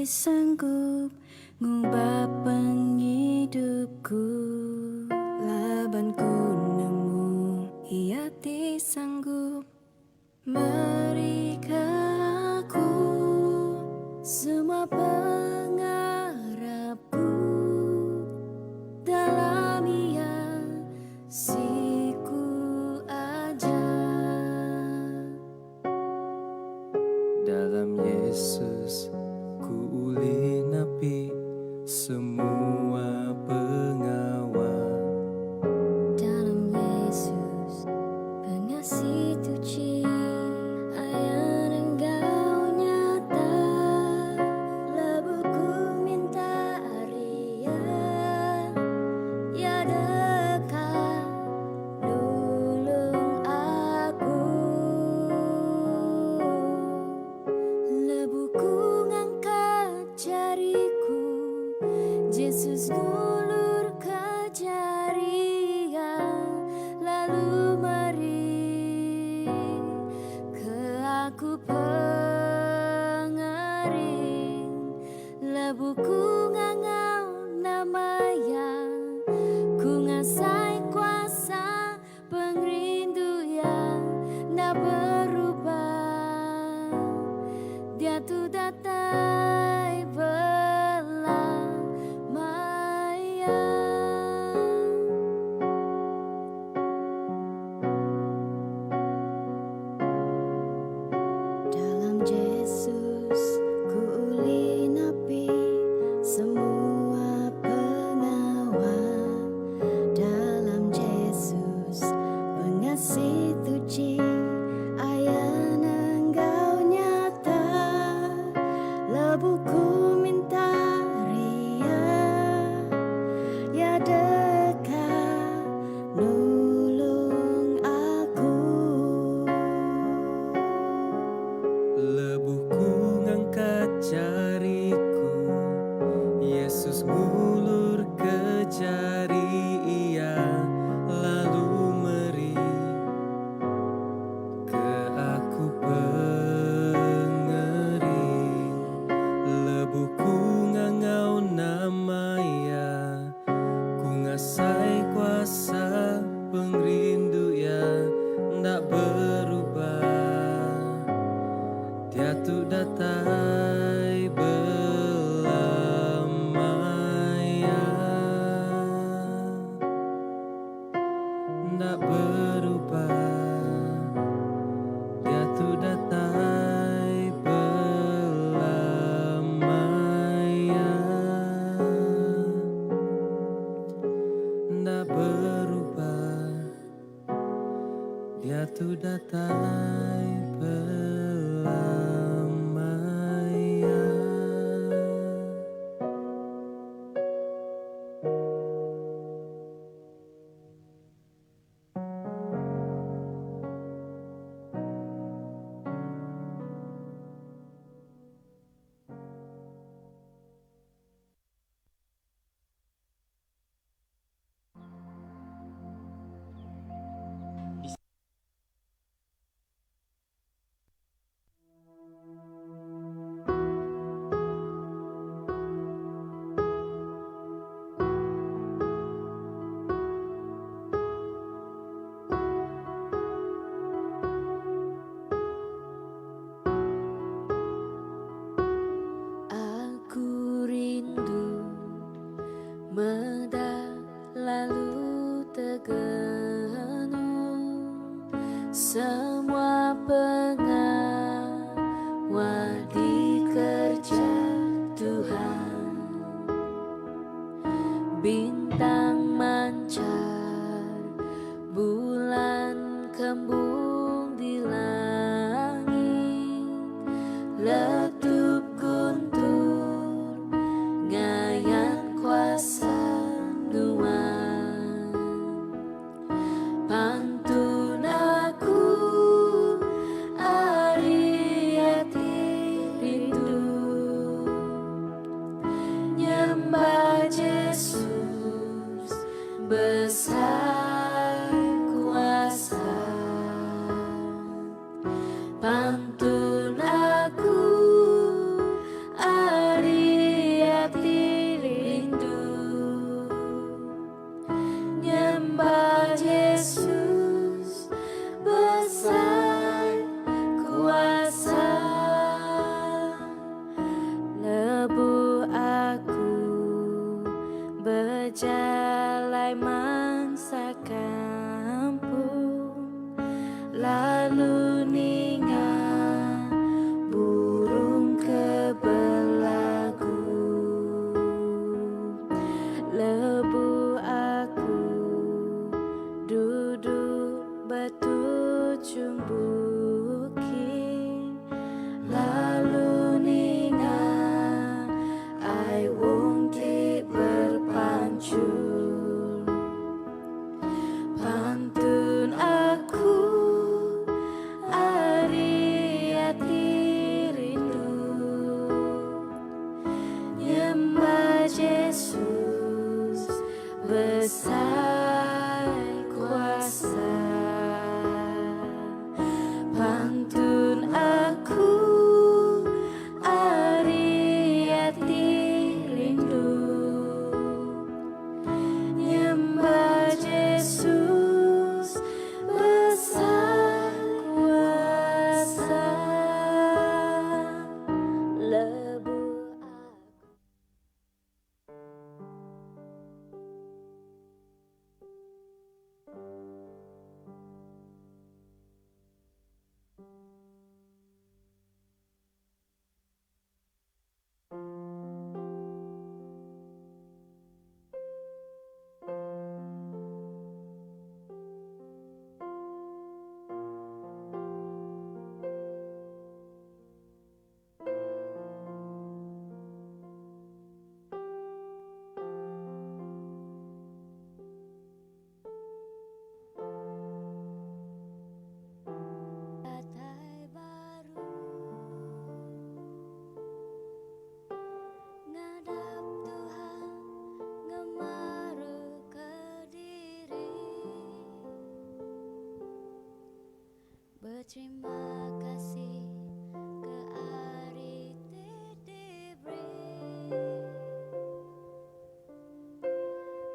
sanggup ngubah penghidupku. Labanku nemu ia sanggup berikan aku semua pengharapku dalam ia siku aja. Dalam Yesus ku ulih napi semua pengawal. Dalam Yesus pengasih suci ayat Engkau nyata. Lebuku minta Ria ya dekat nulung aku. Lebuku ngangkat jariku, Yesus ngulur ke jaria, lalu mari ke aku pengering. Lebuku ngangau namanya, ku ngasai kuasa pengrindu yang tak berubah. Dia tuh datai belamanya. Dalam Yesus ku ulih napi semua pengawal. Dalam Yesus pengasih suci ayat Engkau nyata. Lebuku minta Ria ya dekat nulung aku. Lebuhku ngangkat jariku, Yesus ngulur ke jari ia, lalu meri ke aku pengering. Lebuhku ngangau nama ia, ku ngasai kuasa pengrindu ya ndak berubah. Dia tuh datai belamanya, ndak berubah. Dia tuh datai belamanya, ndak berubah. Dia tuh datai belamanya. Aku rindu medak lalu tegenung semua pengawal di kerja Tuhan. Bintang mancar, bulan kembung di langit, letup guntur ngayan kuasa Tuhan. Pantun aku ari hati rindu nyembah Yesus besar kuasa. Pantun aku ari jalai mangsa kampung, lalu ninga burung kebelagu, lebu aku duduk batu cumbuki, lalu ninga ai wongke berpancur, pantun aku ari ati rindu, nyembah Yesus besar kuasa, pantun aku ari ati rindu, nyembah Yesus besar kuasa, lebu aku. Batai baru ngadap Tuhan, ngemaru ke diri, berterima kasih ke ari diberi,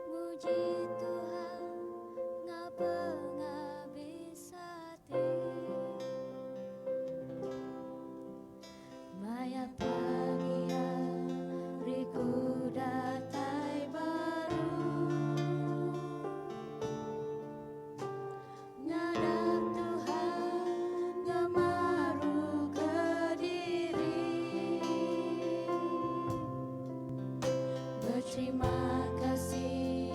muji Tuhan ngapa ngabisati, maya pagia riku datai baru, ngadap Tuhan ngemaru ke diri, berterima kasih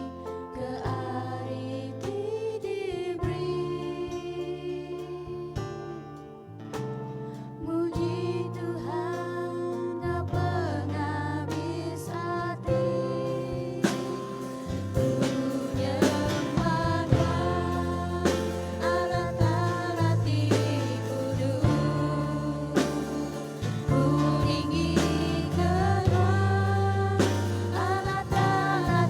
ke ari diberi, muji Tuhan ngapa ngabis hati, nyembahkan alat-alat di kudu, ku tinggi kenal alat-alat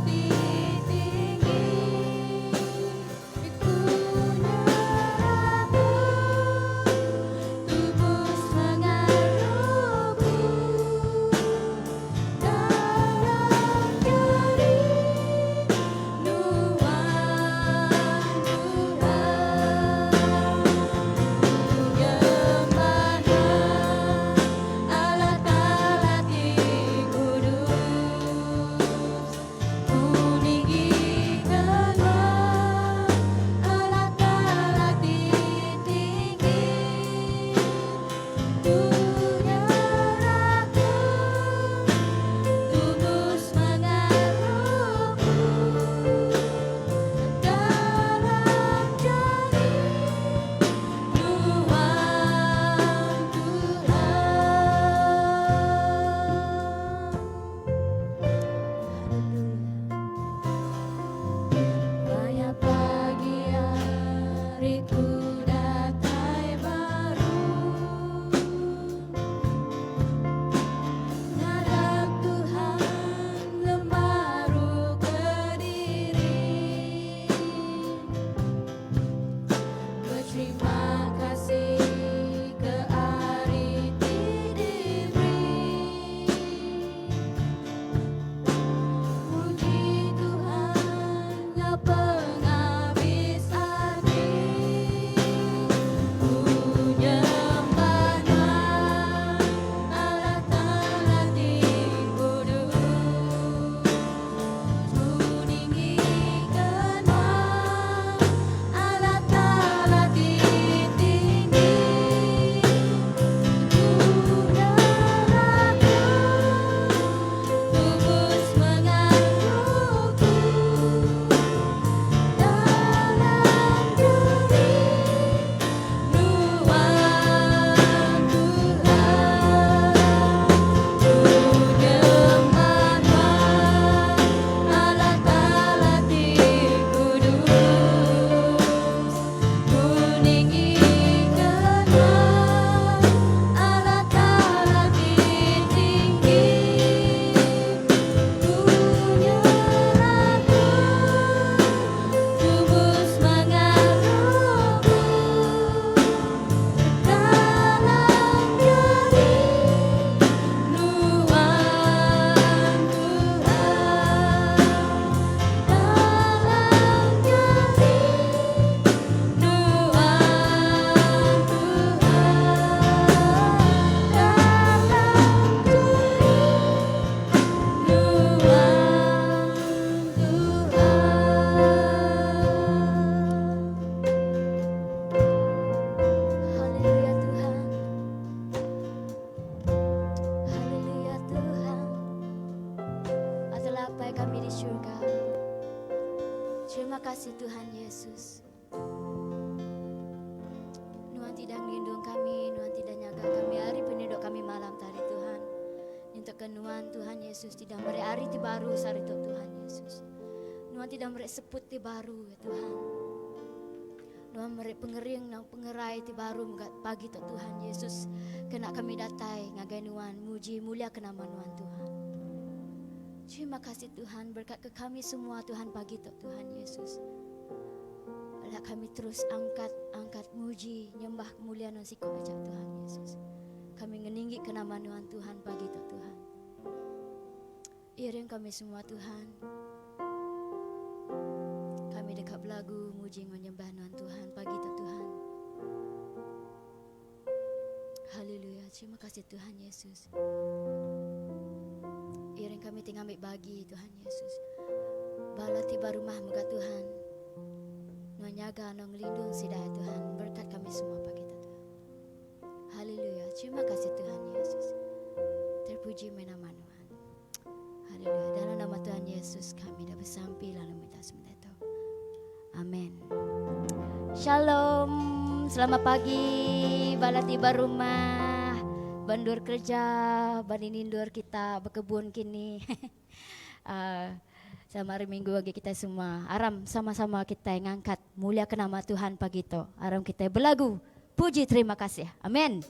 menggapai kami di surga. Terima kasih Tuhan Yesus. Tuhan tidak melindungi kami, Tuhan tidak jaga kami hari penduduk kami malam tadi Tuhan. Untuk kenuan Tuhan Yesus tidak beri hari ti baru sari Tuhan Yesus. Tuhan tidak beri seput ti baru ya Tuhan. Tuhan beri pengering nang pengerai ti baru pagi Tuhan Yesus. Kena kami datai ngagai Tuhan muji mulia ke nama Tuhan. Terima kasih Tuhan, berkat ke kami semua Tuhan pagi Tuhan Yesus. Bila kami terus angkat muji nyembah kemuliaan dan siku ajak Tuhan Yesus. Kami meninggi ke nama Tuhan pagi Tuhan. Iring kami semua Tuhan. Kami dekat belagu muji menyembah Tuhan pagi Tuhan. Haleluya, terima kasih Tuhan Yesus. Iring kami tinggal ambil bagi Tuhan Yesus. Bala tiba rumah muka Tuhan. No nyaga, no ngelindung sidai Tuhan. Berkat kami semua pagi Tuhan. Haleluya, terima kasih Tuhan Yesus. Terpuji nama Tuhan. Haleluya, dalam nama Tuhan Yesus kami dah bersampai lalu minta sementara. Amin. Shalom, selamat pagi. Bala tiba rumah. Bandur kerja, banindur kita berkebun kini. Sama hari minggu bagi kita semua. Aram sama-sama kita yang angkat mulia ke nama Tuhan pagi itu. Aram kita berlagu. Puji terima kasih. Amin.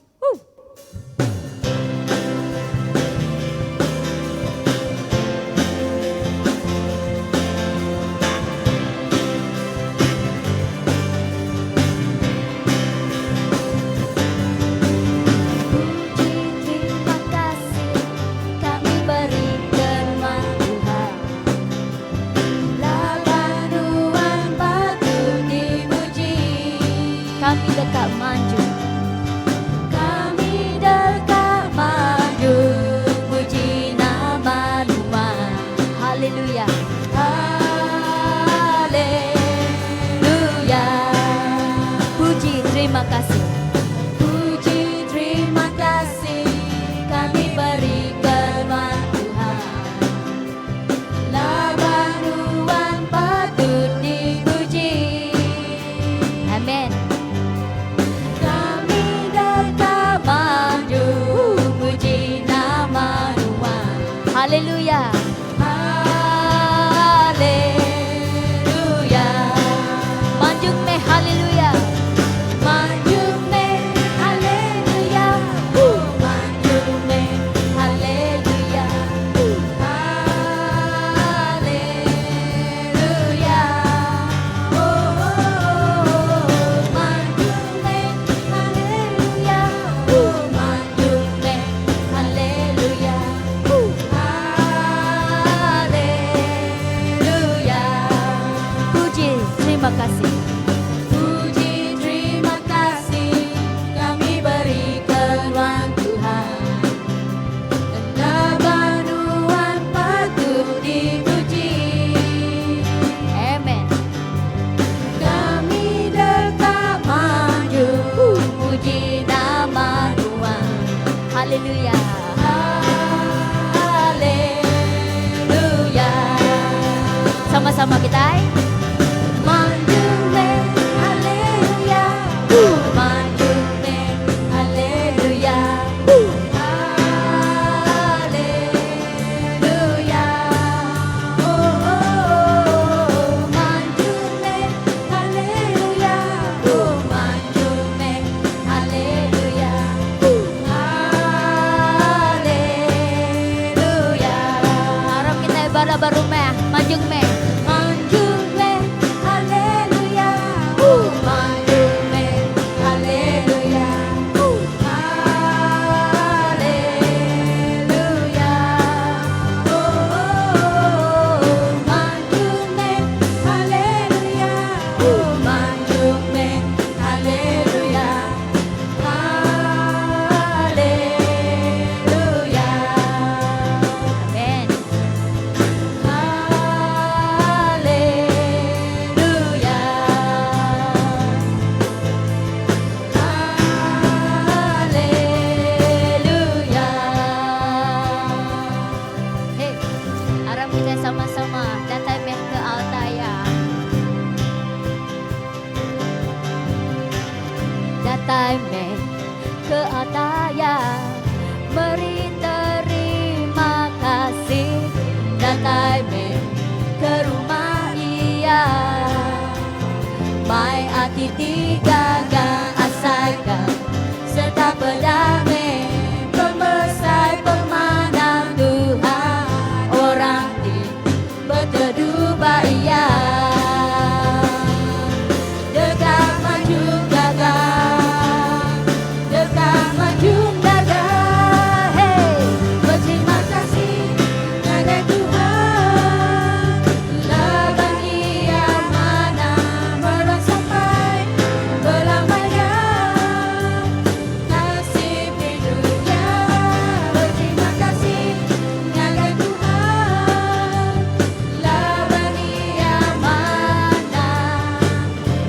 Kami dekat maju, puji nama Tuhan. Haleluya, haleluya. Puji terima kasih, puji terima kasih. Kami berikan Tuhan. Laban Tuhan patut dipuji. Amin. Haleluya, haleluya. Manjung me haleluya, manjung me haleluya, manjung me haleluya, haleluya. Manjung me haleluya, manjung me haleluya. Terima kasih. Puji terima kasih kami berikan Tuhan. Laban Tuhan patut dipuji. Amen. Kami dekat maju puji nama Tuhan. Haleluya. Haleluya. Sama-sama kita. Baru meh, manjung me, manjung nyanyikan sama-sama. Datang ke altar ya. Datang ke altar ya. Beri terima kasih. Datang ke rumah ia. Mai hati digaga asalkan serta berdamai. Pembesar pemanang Tuhan. Orang di berteduh bahaya. Dekat maju gagah. Dekat maju gagah. Hey, berterima kasih kepada Tuhan. Laban ia mana merah sampai belamanya. Nasib hidupnya. Berterima kasih kepada Tuhan. Laban ia mana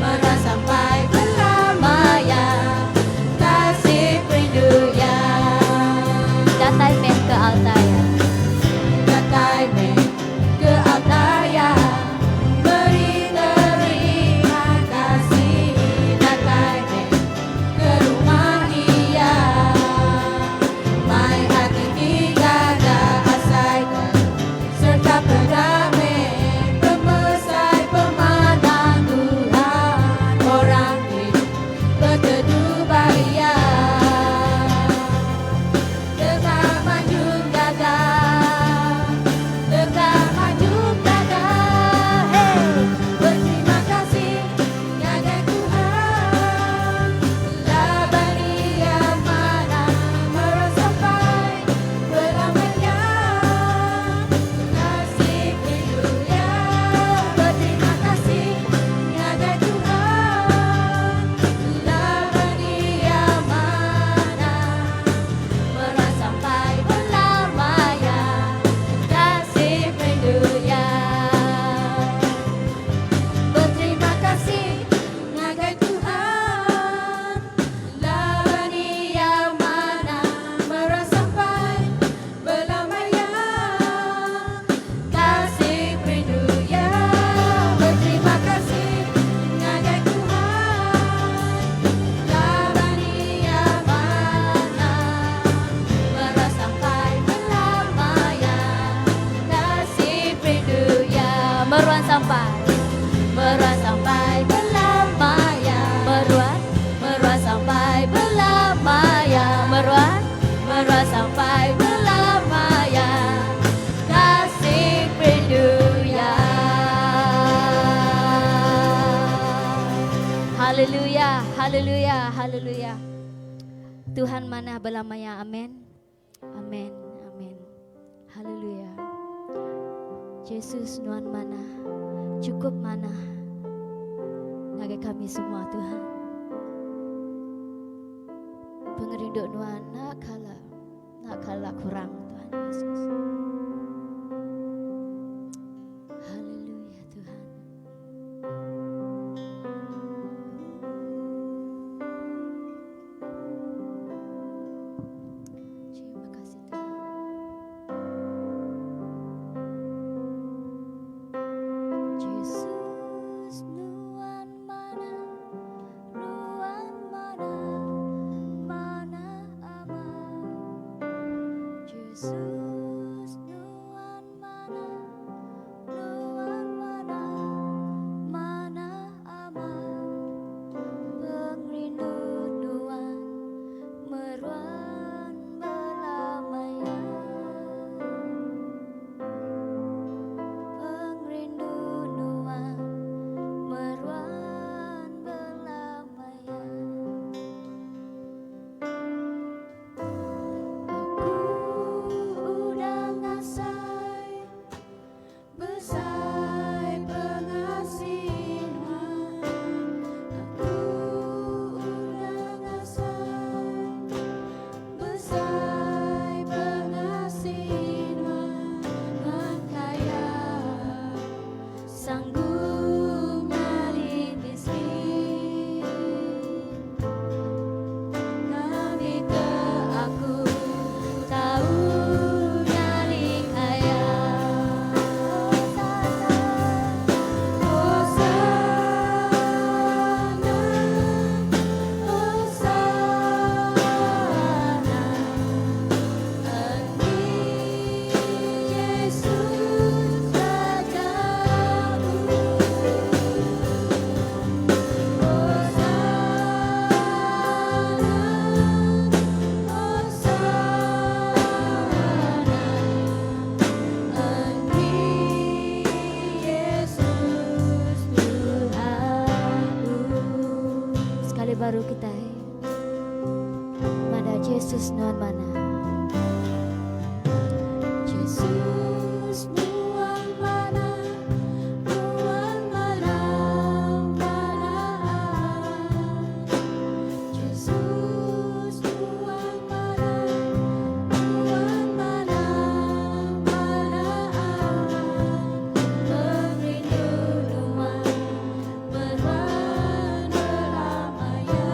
merah sampai belamanya. Nasib hidupnya. Datang ke altar ya. Datang ke altar ya. Beri terima kasih. Datang ke rumah ia. Mai hati digaga asalkan serta berdamai. Pembesar pemanang Tuhan. Orang hidup berteduh bahaya. Dekat maju gagah. Dekat maju gagah. Hey, berterima kasih kepada Tuhan. Laban ia mana merah sampai belamanya. Nasib hidupnya. Berterima kasih kepada Tuhan. Laban ia mana merah sampai belamanya. Nasib hidupnya. Berterima kasih kepada Tuhan. Laban ia mana merah sampai belamanya. Kasih hidupnya. Berterima kasih kepada Tuhan. Laban ia mana merah sampai belamanya. Nasib hidupnya. Meruan sampai belamanya. Meruan sampai belamanya. Meruan sampai belamanya. Kasih hidupnya. Haleluya, haleluya, haleluya. Tuhan mana belamanya, amin. Amin, amin. Haleluya. Yesus Nuan mana, cukup mana bagi kami semua Tuhan. Pengerinduk Nuan nak kalah kurang Tuhan Yesus. Haleluya Tuhan. Terima kasih Tuhan. Yesus Nuan mana mana aman. Yesus baru kita mana Yesus nuan mana Yesus nuan mana mana Yesus nuan mana merindu nuan berwan belamanya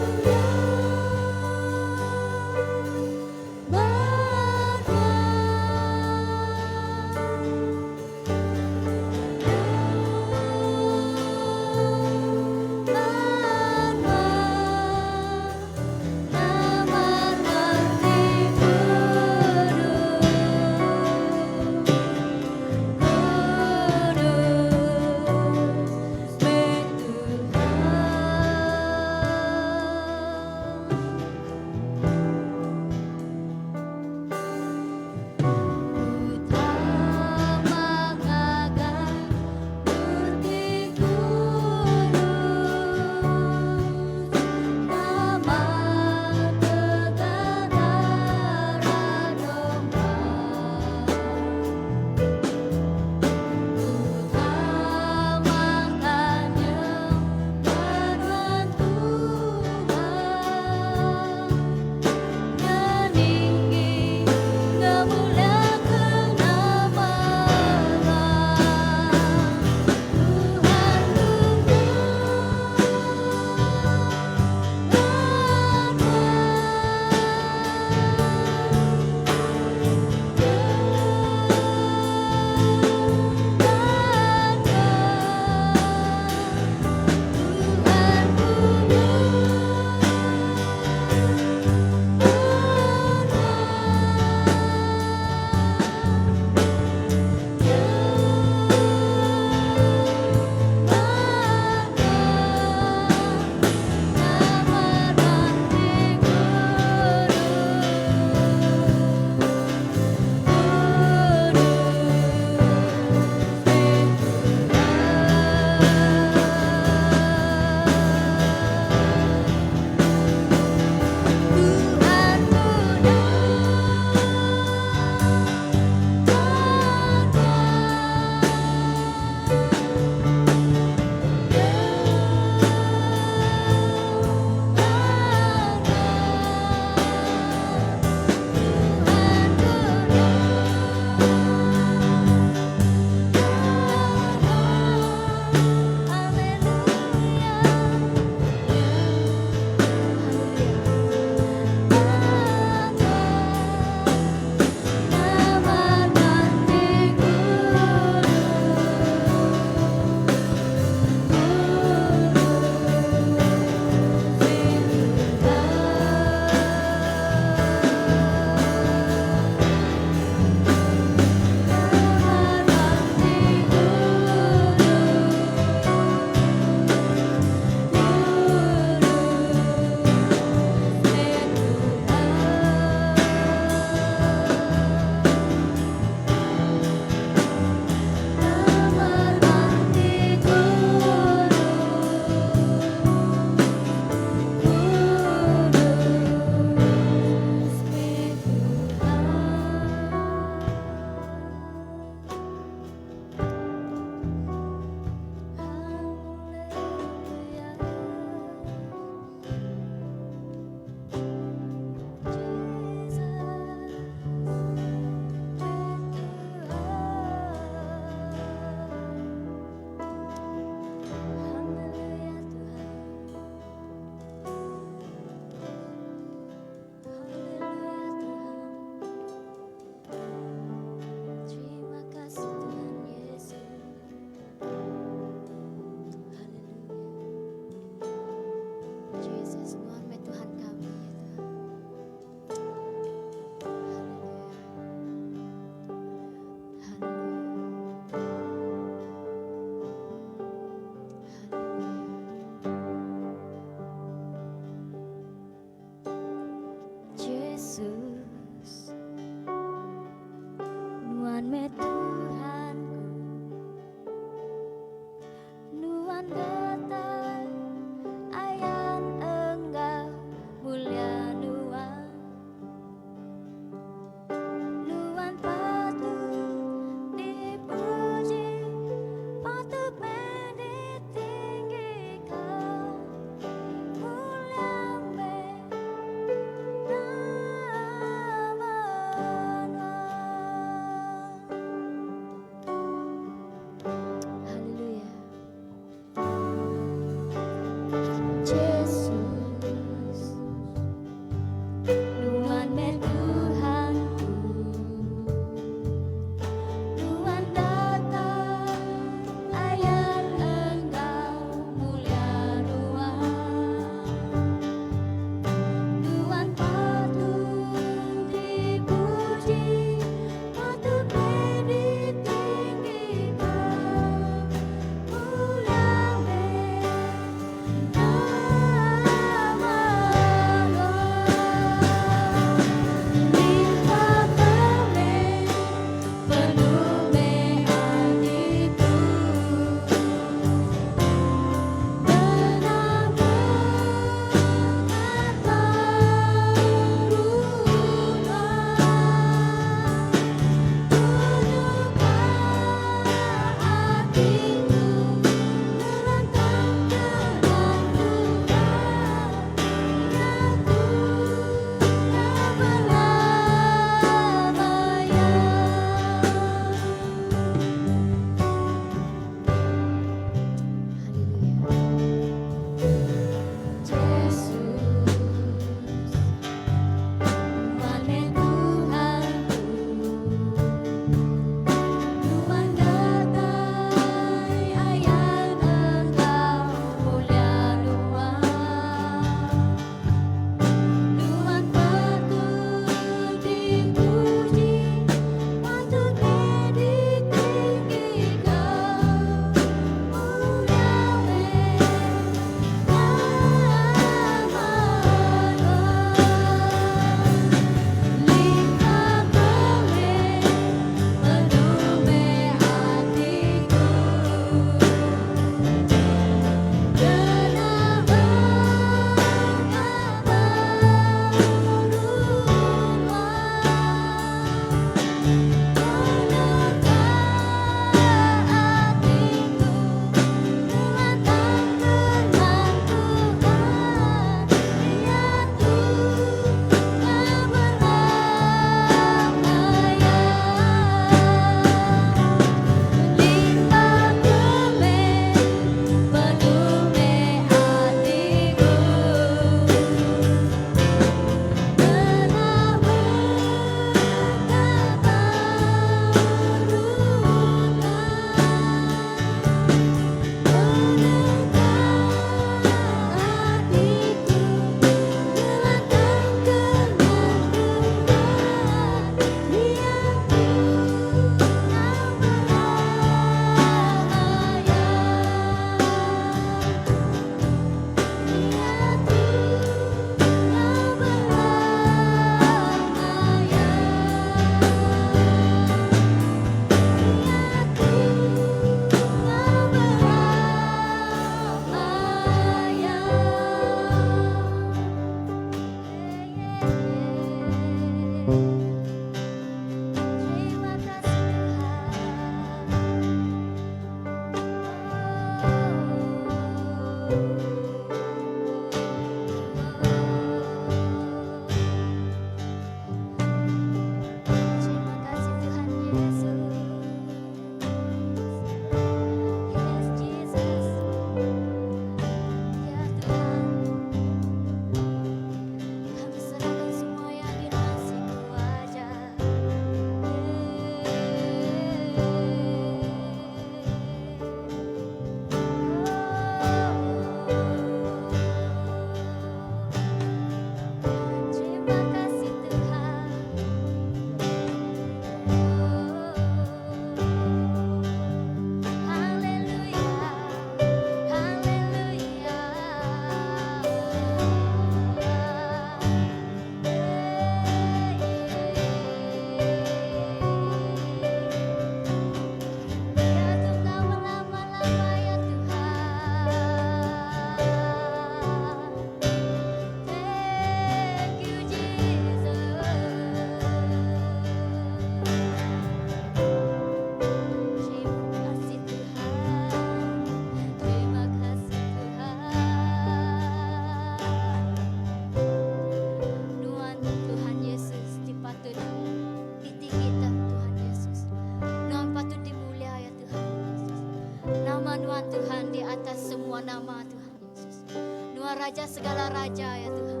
Raja segala raja ya Tuhan.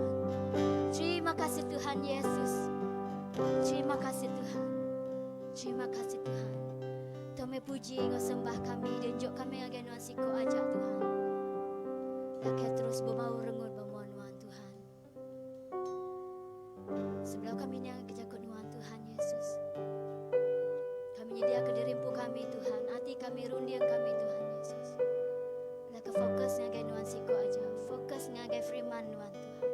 Terima kasih Tuhan Yesus. Terima kasih Tuhan. Terima kasih Tuhan. Tome puji ngau sembah kami dan jok kami agen nuan siko aja Tuhan. Lakai terus bermau rengut bermuan nuan Tuhan. Sebelah kami yang kejakut nuan Tuhan Yesus. Kami nyedia kedirimpu kami Tuhan. Hati kami rundiang kami Tuhan Yesus. Lakai fokus ngagai nuan siko aja. Fokus ngagai firman nuan Tuhan.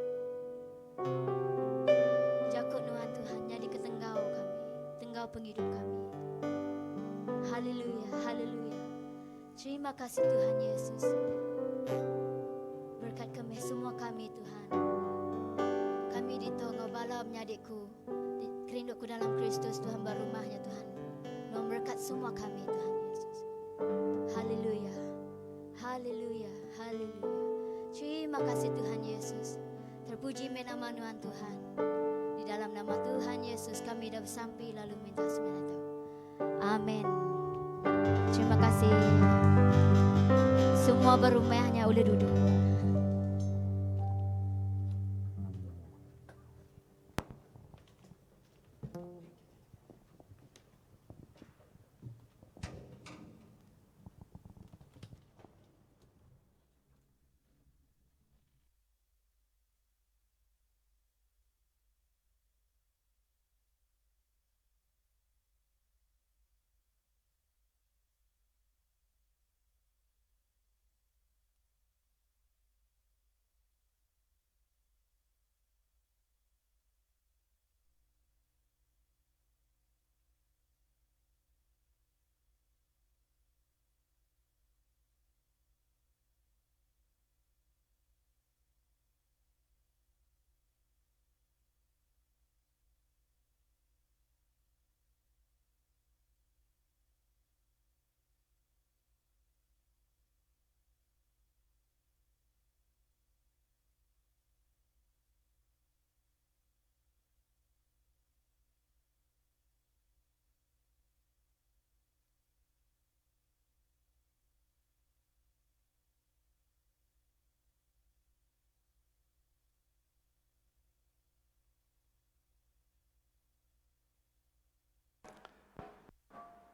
Jakut nuan Tuhan jadi ketenggau kami. Tenggau penghidup kami. Haleluya, haleluya. Terima kasih Tuhan Yesus. Berkat kami semua kami Tuhan. Kami ditolong bala menyadikku. Kerindukku dalam Kristus Tuhan berumahnya Tuhan. Memberkat semua kami Tuhan Yesus. Haleluya. Haleluya. Haleluya. Terima kasih Tuhan Yesus. Terpuji nama Tuhan. Di dalam nama Tuhan Yesus kami dah sampai lalu minta sembilan tahu. Amin. Terima kasih. Semua berumahnya boleh duduk.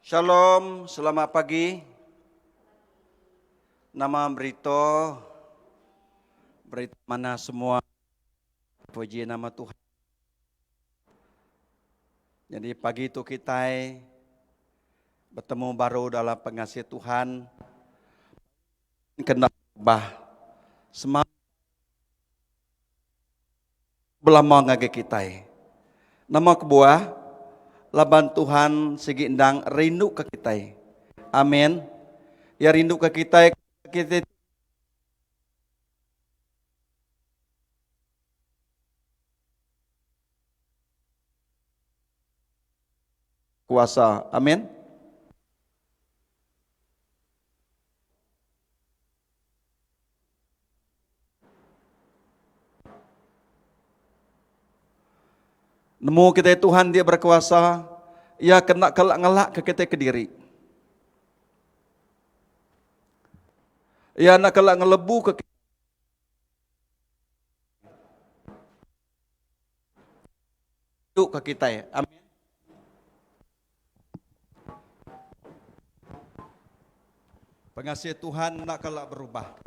Shalom, selamat pagi. Nama berita mana semua, puji nama Tuhan. Jadi pagi itu kita bertemu baru dalam pengasihan Tuhan. Kena ubah semangat belama ngage kita. Nama kebuah laban Tuhan segi endang rindu ke kita. Amin. Ya rindu ke kita kuasa. Amin. Nemu kita Tuhan dia berkuasa, ia kena kelak-ngelak ke kita ke diri. Ia nak kelak ngelebu ke kita. Ke kita. Amin. Pengasih Tuhan nak kelak berubah.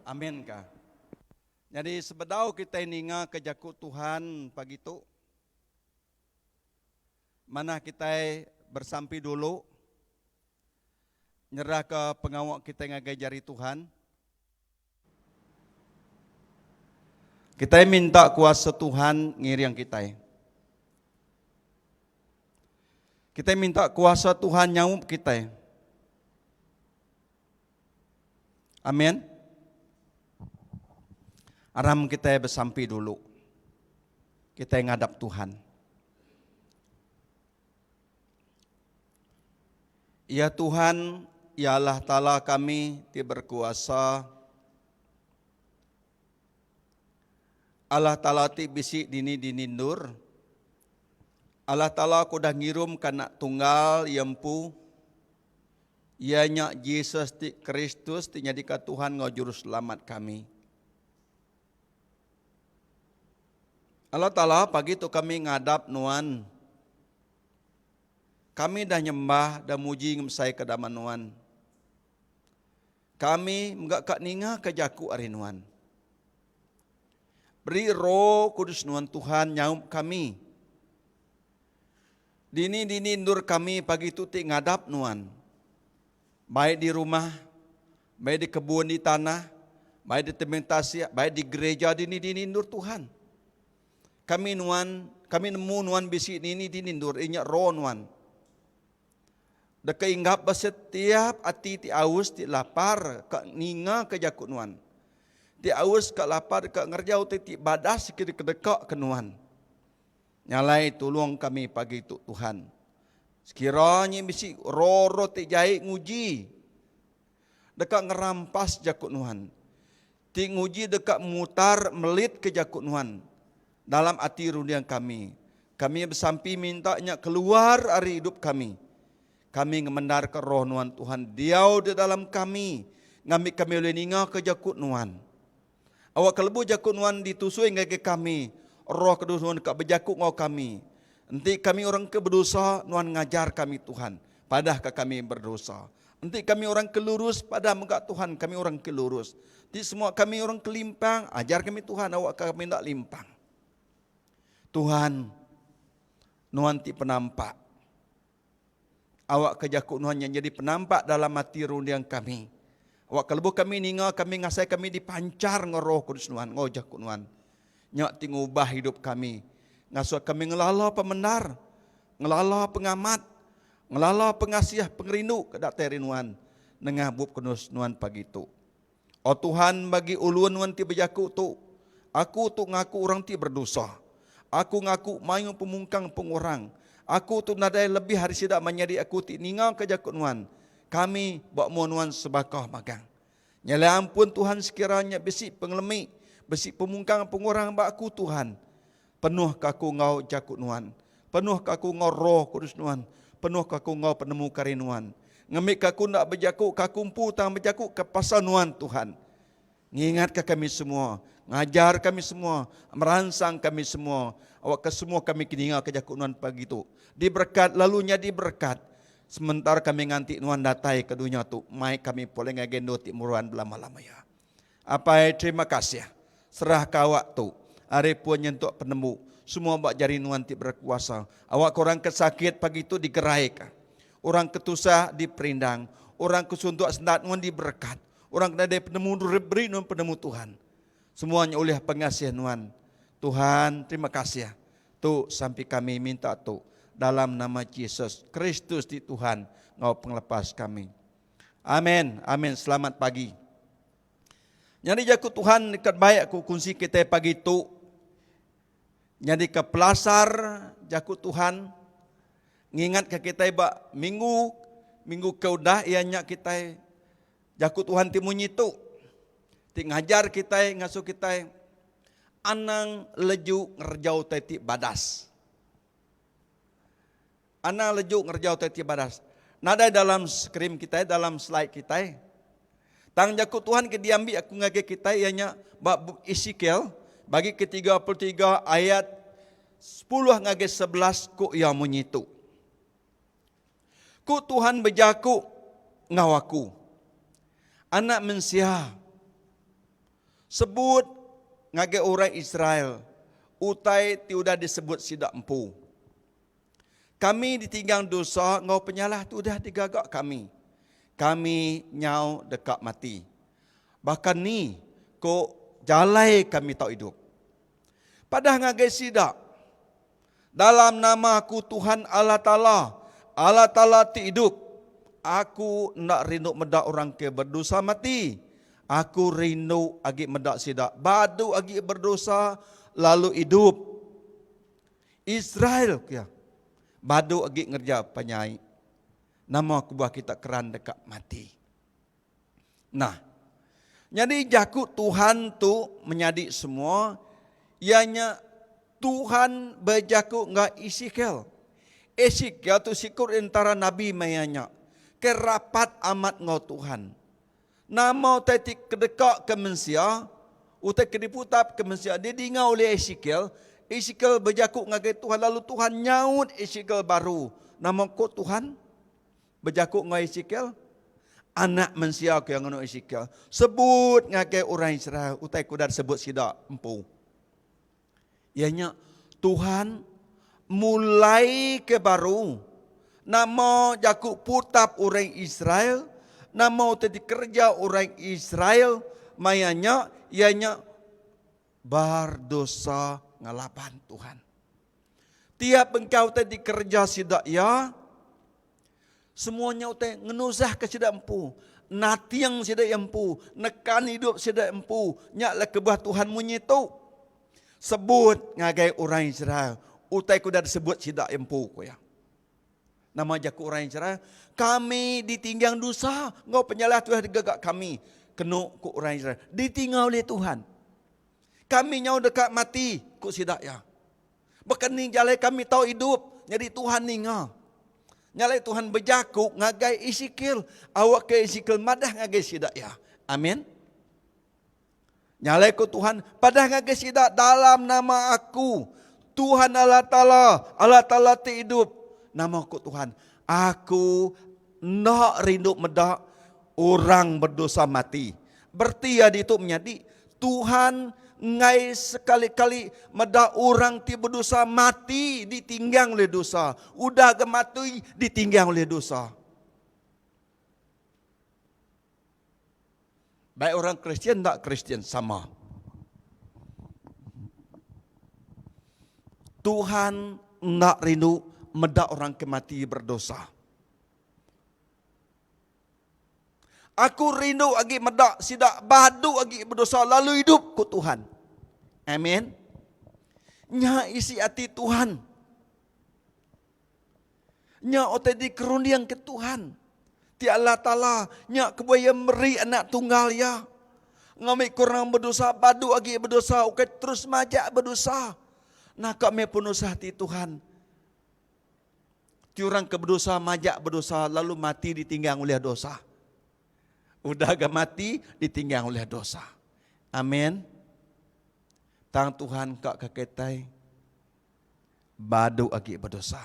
Amin kah? Jadi sebedau kita ninga kejaku Tuhan pagi itu. Mana kita bersampi dulu. Nyerah ke pengawak kita ngagai jari Tuhan. Kita minta kuasa Tuhan ngiriang kita. Kita minta kuasa Tuhan nyaup kita. Amin. Aram kita bersampi dulu. Kita ngadap Tuhan. Ya Tuhan, ya Allah Ta'ala kami ti berkuasa. Allah Ta'ala ti bisi dini dinindur. Allah Ta'ala kudah ngirum kanak tunggal yempu. Ianya Yesus ti Kristus ti nyadika Tuhan ngajuru selamat kami. Allah Ta'ala pagi itu kami ngadap nuan. Kami dah nyembah dah muji ngemsai kedaman nuan. Kami enggak kak ninga kejaku ari nuan. Beri roh kudus nuan Tuhan nyaup kami. Dini ndur kami pagi itu ti ngadap nuan. Baik di rumah, baik di kebun di tanah, baik di tementasi, baik di gereja dini ndur Tuhan. Kami nemu nuan bisi ini dinindur inya roh nuan. Deka inggap setiap ati ti aus ti lapar ka ninga ke jakut nuan. Ti aus ka lapar ka ngerjau ti badas kiri kedekak ke nuan. Nyalai tolong kami pagi itu Tuhan. Sekiranya misi roro ti jahit nguji. Deka ngerampas jakut nuan. Ti nguji deka mutar melit ke jakut nuan. Dalam hati rundiang kami. Kami bersampi mintanya keluar dari hidup kami. Kami ngemendar ke roh nuan Tuhan. Diau di dalam kami. Ngambil kami oleh ninga ke jakut nuan. Awak kelebu jakut nuan ditusui ngake kami. Roh kedus nuan ke bejakut ngau kami. Nanti kami orang ke berdosa nuan ngajar kami Tuhan. Padah ke kami berdosa. Nanti kami orang kelurus padah megak Tuhan kami orang kelurus. Nanti semua kami orang kelimpang. Ajar kami Tuhan awak kami tak limpang. Tuhan nuan ti penampak. Awak kejakut nuan yang jadi penampak dalam hati rundiang kami. Awak kelebu kami ninga kami ngasai kami dipancar ngeroh kudus nuan. Ngojakut nuan. Nyak ti ngubah hidup kami. Ngasuh kami ngelala pemenar. Ngelala pengamat. Ngelala pengasih pengerindu kedak terinuan. Nengabub kudus nuan pagi tu. Oh Tuhan bagi uluan nuan ti bejakut tu. Aku tu ngaku orang ti berdosa. Aku ngaku mayu pemungkang pengurang. Aku tu nadai lebih hari sidak menyadi aku ti ninga ke jakut nuan. Kami buat nuan sebakah magang. Nyala ampun Tuhan sekiranya besi pengelemi, besi pemungkang pengurang bak aku Tuhan. Penuh kaku ngau jakut nuan. Penuh kaku ngau roh kudus nuan. Penuh kaku ngau penemu karinuan. Ngemik kaku nak berjakut, kakumpu tang berjakut ke pasal nuan Tuhan. Ngingat ke kami semua, ngajar kami semua, merangsang kami semua. Awak ke semua kami kininga ke jakut nuan pagi tu. Diberkat lalunya diberkat. Sementara kami nganti nuan datai ke dunia tu, mai kami boleh ngagendo ti muruan belama-lama ya. Apa terima kasih. Serah ke awak tu. Hari pun nyentuk penemu. Semua bak jari nuan ti berkuasa. Awak korang kesakit pagi tu digeraik. Orang ketusah diperindang. Orang kesuntuk sendat nuan diberkat. Orang kena ada penemu beri nuan penemu Tuhan. Semuanya oleh pengasihan nuan. Tuhan terima kasih. Tu sampai kami minta tu. Dalam nama Yesus Kristus di Tuhan. Ngau penglepas kami. Amin. Amin. Selamat pagi. Jadi jakut Tuhan dekat baik aku kunci kita pagi tu. Jadi ke pelasar jakut Tuhan. Ngingat ke kita bak minggu keudah ianya kita jakut Tuhan timunyi tu. Ti ngajar kita ngasuh kita anang leju ngerjau teti badas. Anang leju ngerjau teti badas. Nada dalam skrim kita, dalam slide kita. Tang jakut Tuhan ke diambil aku ngage kita ianya bab Ezekiel bagi ke-33 ayat 10 ngage 11 ku ia menyitu. Ku Tuhan berjaku ngawaku. Anak mensia sebut ngage orang Israel utai tiudah disebut sidak empu. Kami ditinggang dosa ngau penyalah tu dah digagak kami. Kami nyau dekat mati. Bahkan ni ko jalai kami tak hidup. Padah ngage sidak. Dalam nama aku Tuhan Allah Ta'ala ti hidup. Aku nak rindu medak orang ke berdosa mati. Aku rindu agi medak sidak. Badu agi berdosa lalu hidup. Israel kia. Badu agi ngerja penyai. Nama aku buah kita keran dekat mati. Nah. Jadi jakut Tuhan tu menjadi semua. Ianya Tuhan berjakut ngak Ezekiel. Ezekiel tu sikur antara Nabi mayanya. Kerapat amat ngau Tuhan. Nama tadi kedekak ke mensia. Utai kediputap ke mensia. Dia dingau oleh Ezekiel. Ezekiel berjakut ngagai Tuhan. Lalu Tuhan nyaut Ezekiel baru. Nama kau Tuhan. Berjakut ngagai Ezekiel. Anak mensia ke yang nganu Ezekiel. Sebut ngagai orang Israel. Utai kudar sebut sidak empu. Ianya Tuhan mulai ke baru. Nama jakut putap orang Israel. Nama tadi kerja orang Israel. Mayanya ianya berdosa ngalapan Tuhan. Tiap engkau tadi kerja sidak ya. Semuanya utai ngenusah ke sida empu. Natiang sida empu. Nekan hidup sida empu. Nyaklah kebah Tuhan menyitu. Sebut ngagai orang Israel. Utai ku dah sebut sida empu ku ya. Nama jaku orang Israel. Kami ditinggang dosa. Ngau penyalah Tuhan digagak kami. Kenuk ku orang Israel. Ditinggal oleh Tuhan. Kami nyau dekat mati. Ku sida ya. Bahkan ni jalai kami tahu hidup. Jadi Tuhan ningal. Nyalai Tuhan berjakuk ngagai Ezekiel. Awak ke Ezekiel madah ngagai sidak ya. Amin. Nyalai ku Tuhan padah ngagai sidak dalam nama aku. Tuhan Allah Ta'ala ti hidup. Nama aku Tuhan. Aku nak rindu medak orang berdosa mati. Berarti ya itu menjadi Tuhan ngai sekali-kali medak orang ti berdosa mati ditinggang oleh dosa. Udah gemati ditinggang oleh dosa. Baik orang Kristian tak Kristian sama. Tuhan nak rindu medak orang kemati berdosa. Aku rindu agi medak sidak badu agi berdosa lalu hidup ku Tuhan. Amin. Nya isi hati Tuhan. Nya otai dikerundiang ke Tuhan. Ti Allah Ta'ala nya kebuaya meri anak tunggal ya. Ngamik kurang berdosa badu agi berdosa ukai terus majak berdosa. Nah kami penuh hati Tuhan. Ti orang ke berdosa majak berdosa lalu mati ditinggang oleh dosa. Udah agak mati ditinggang oleh dosa. Amin. Tang Tuhan kak keketai badu agi berdosa.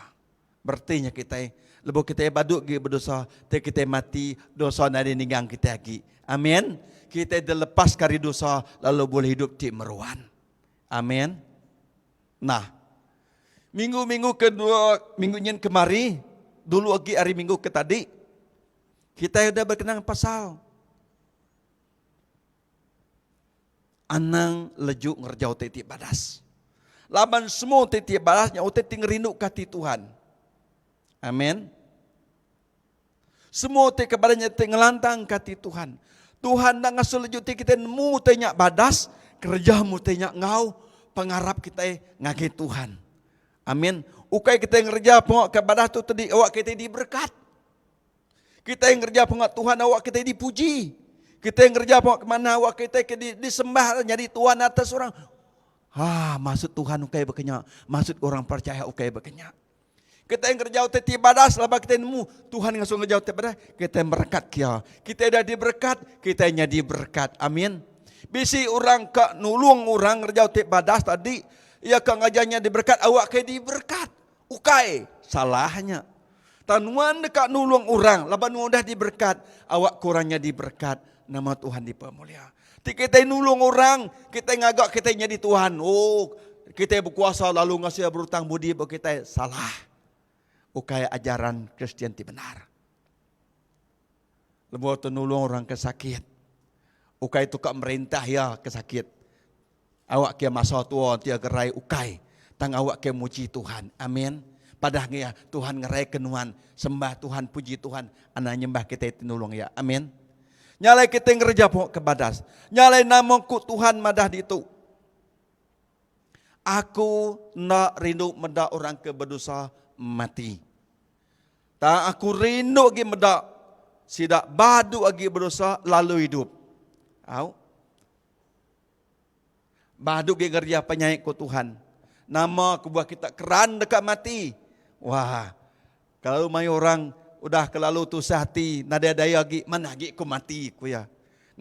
Berarti kita lebo kita badu agi berdosa, te kita mati dosa nadi ninggang kita agi. Amin. Kita dilepas dari dosa lalu boleh hidup di meruan. Amin. Nah, minggu-minggu kedua, minggunya kemari, dulu agi hari minggu ke tadi, kita sudah berkenang pasal anang lejuk ngerjau teti badas. Laban semua teti badasnya utai ting rindu kati Tuhan. Amin. Semua teti kebadannya ting ngelantang kati Tuhan. Tuhan nak ngasul lejuk teti kita nemu tenyak badas, kerjamu tenyak ngau, pengarap kita ngagi Tuhan. Amin. Ukai kita ngerja pengok ke badas tu tadi awak kita diberkat. Kita yang kerja pengok Tuhan awak kita dipuji. Kita yang kerja pengok kemana awak kita disembah jadi Tuhan atas orang. Maksud Tuhan ukai berkenyak. Maksud orang percaya ukai berkenyak. Kita yang kerja utai badas laba kita nemu Tuhan ngasuh kerja utai badas kita berkat kia. Kita dah diberkat, kita jadi berkat. Amin. Bisi orang kak nulung orang kerja utai badas tadi, ia kak ngajarnya diberkat, awak kayak diberkat. Ukai salahnya. Tanuan dekat nulung orang, laban mudah diberkat, awak kurangnya diberkat, nama Tuhan dipermulia. Kita nulung orang, kita ngagak kita jadi Tuhan. Oh, kita berkuasa lalu ngasih berutang budi bagi kita salah. Ukai ajaran Kristen ti benar. Lebu tu nulung orang kesakit. Ukai tu kak merintah ya kesakit. Awak kia masa tua tia gerai ukai. Tang awak kia muji Tuhan. Amin. Padahal ya Tuhan ngerai kenuan. Sembah Tuhan, puji Tuhan. Anak nyembah kita itu nulung ya. Amin. Nyalai kita ngerja pokok kebadas. Nyalai namaku Tuhan madah di itu. Aku nak rindu medak orang ke berdosa mati. Tak aku rindu lagi medak. Sidak badu lagi berdosa lalu hidup. Au. Badu lagi kerja penyaik ku Tuhan. Nama aku buat kita keran dekat mati. Wah, kalau mai orang udah kelalu tu sehati, nada daya lagi mana lagi ku mati ku ya.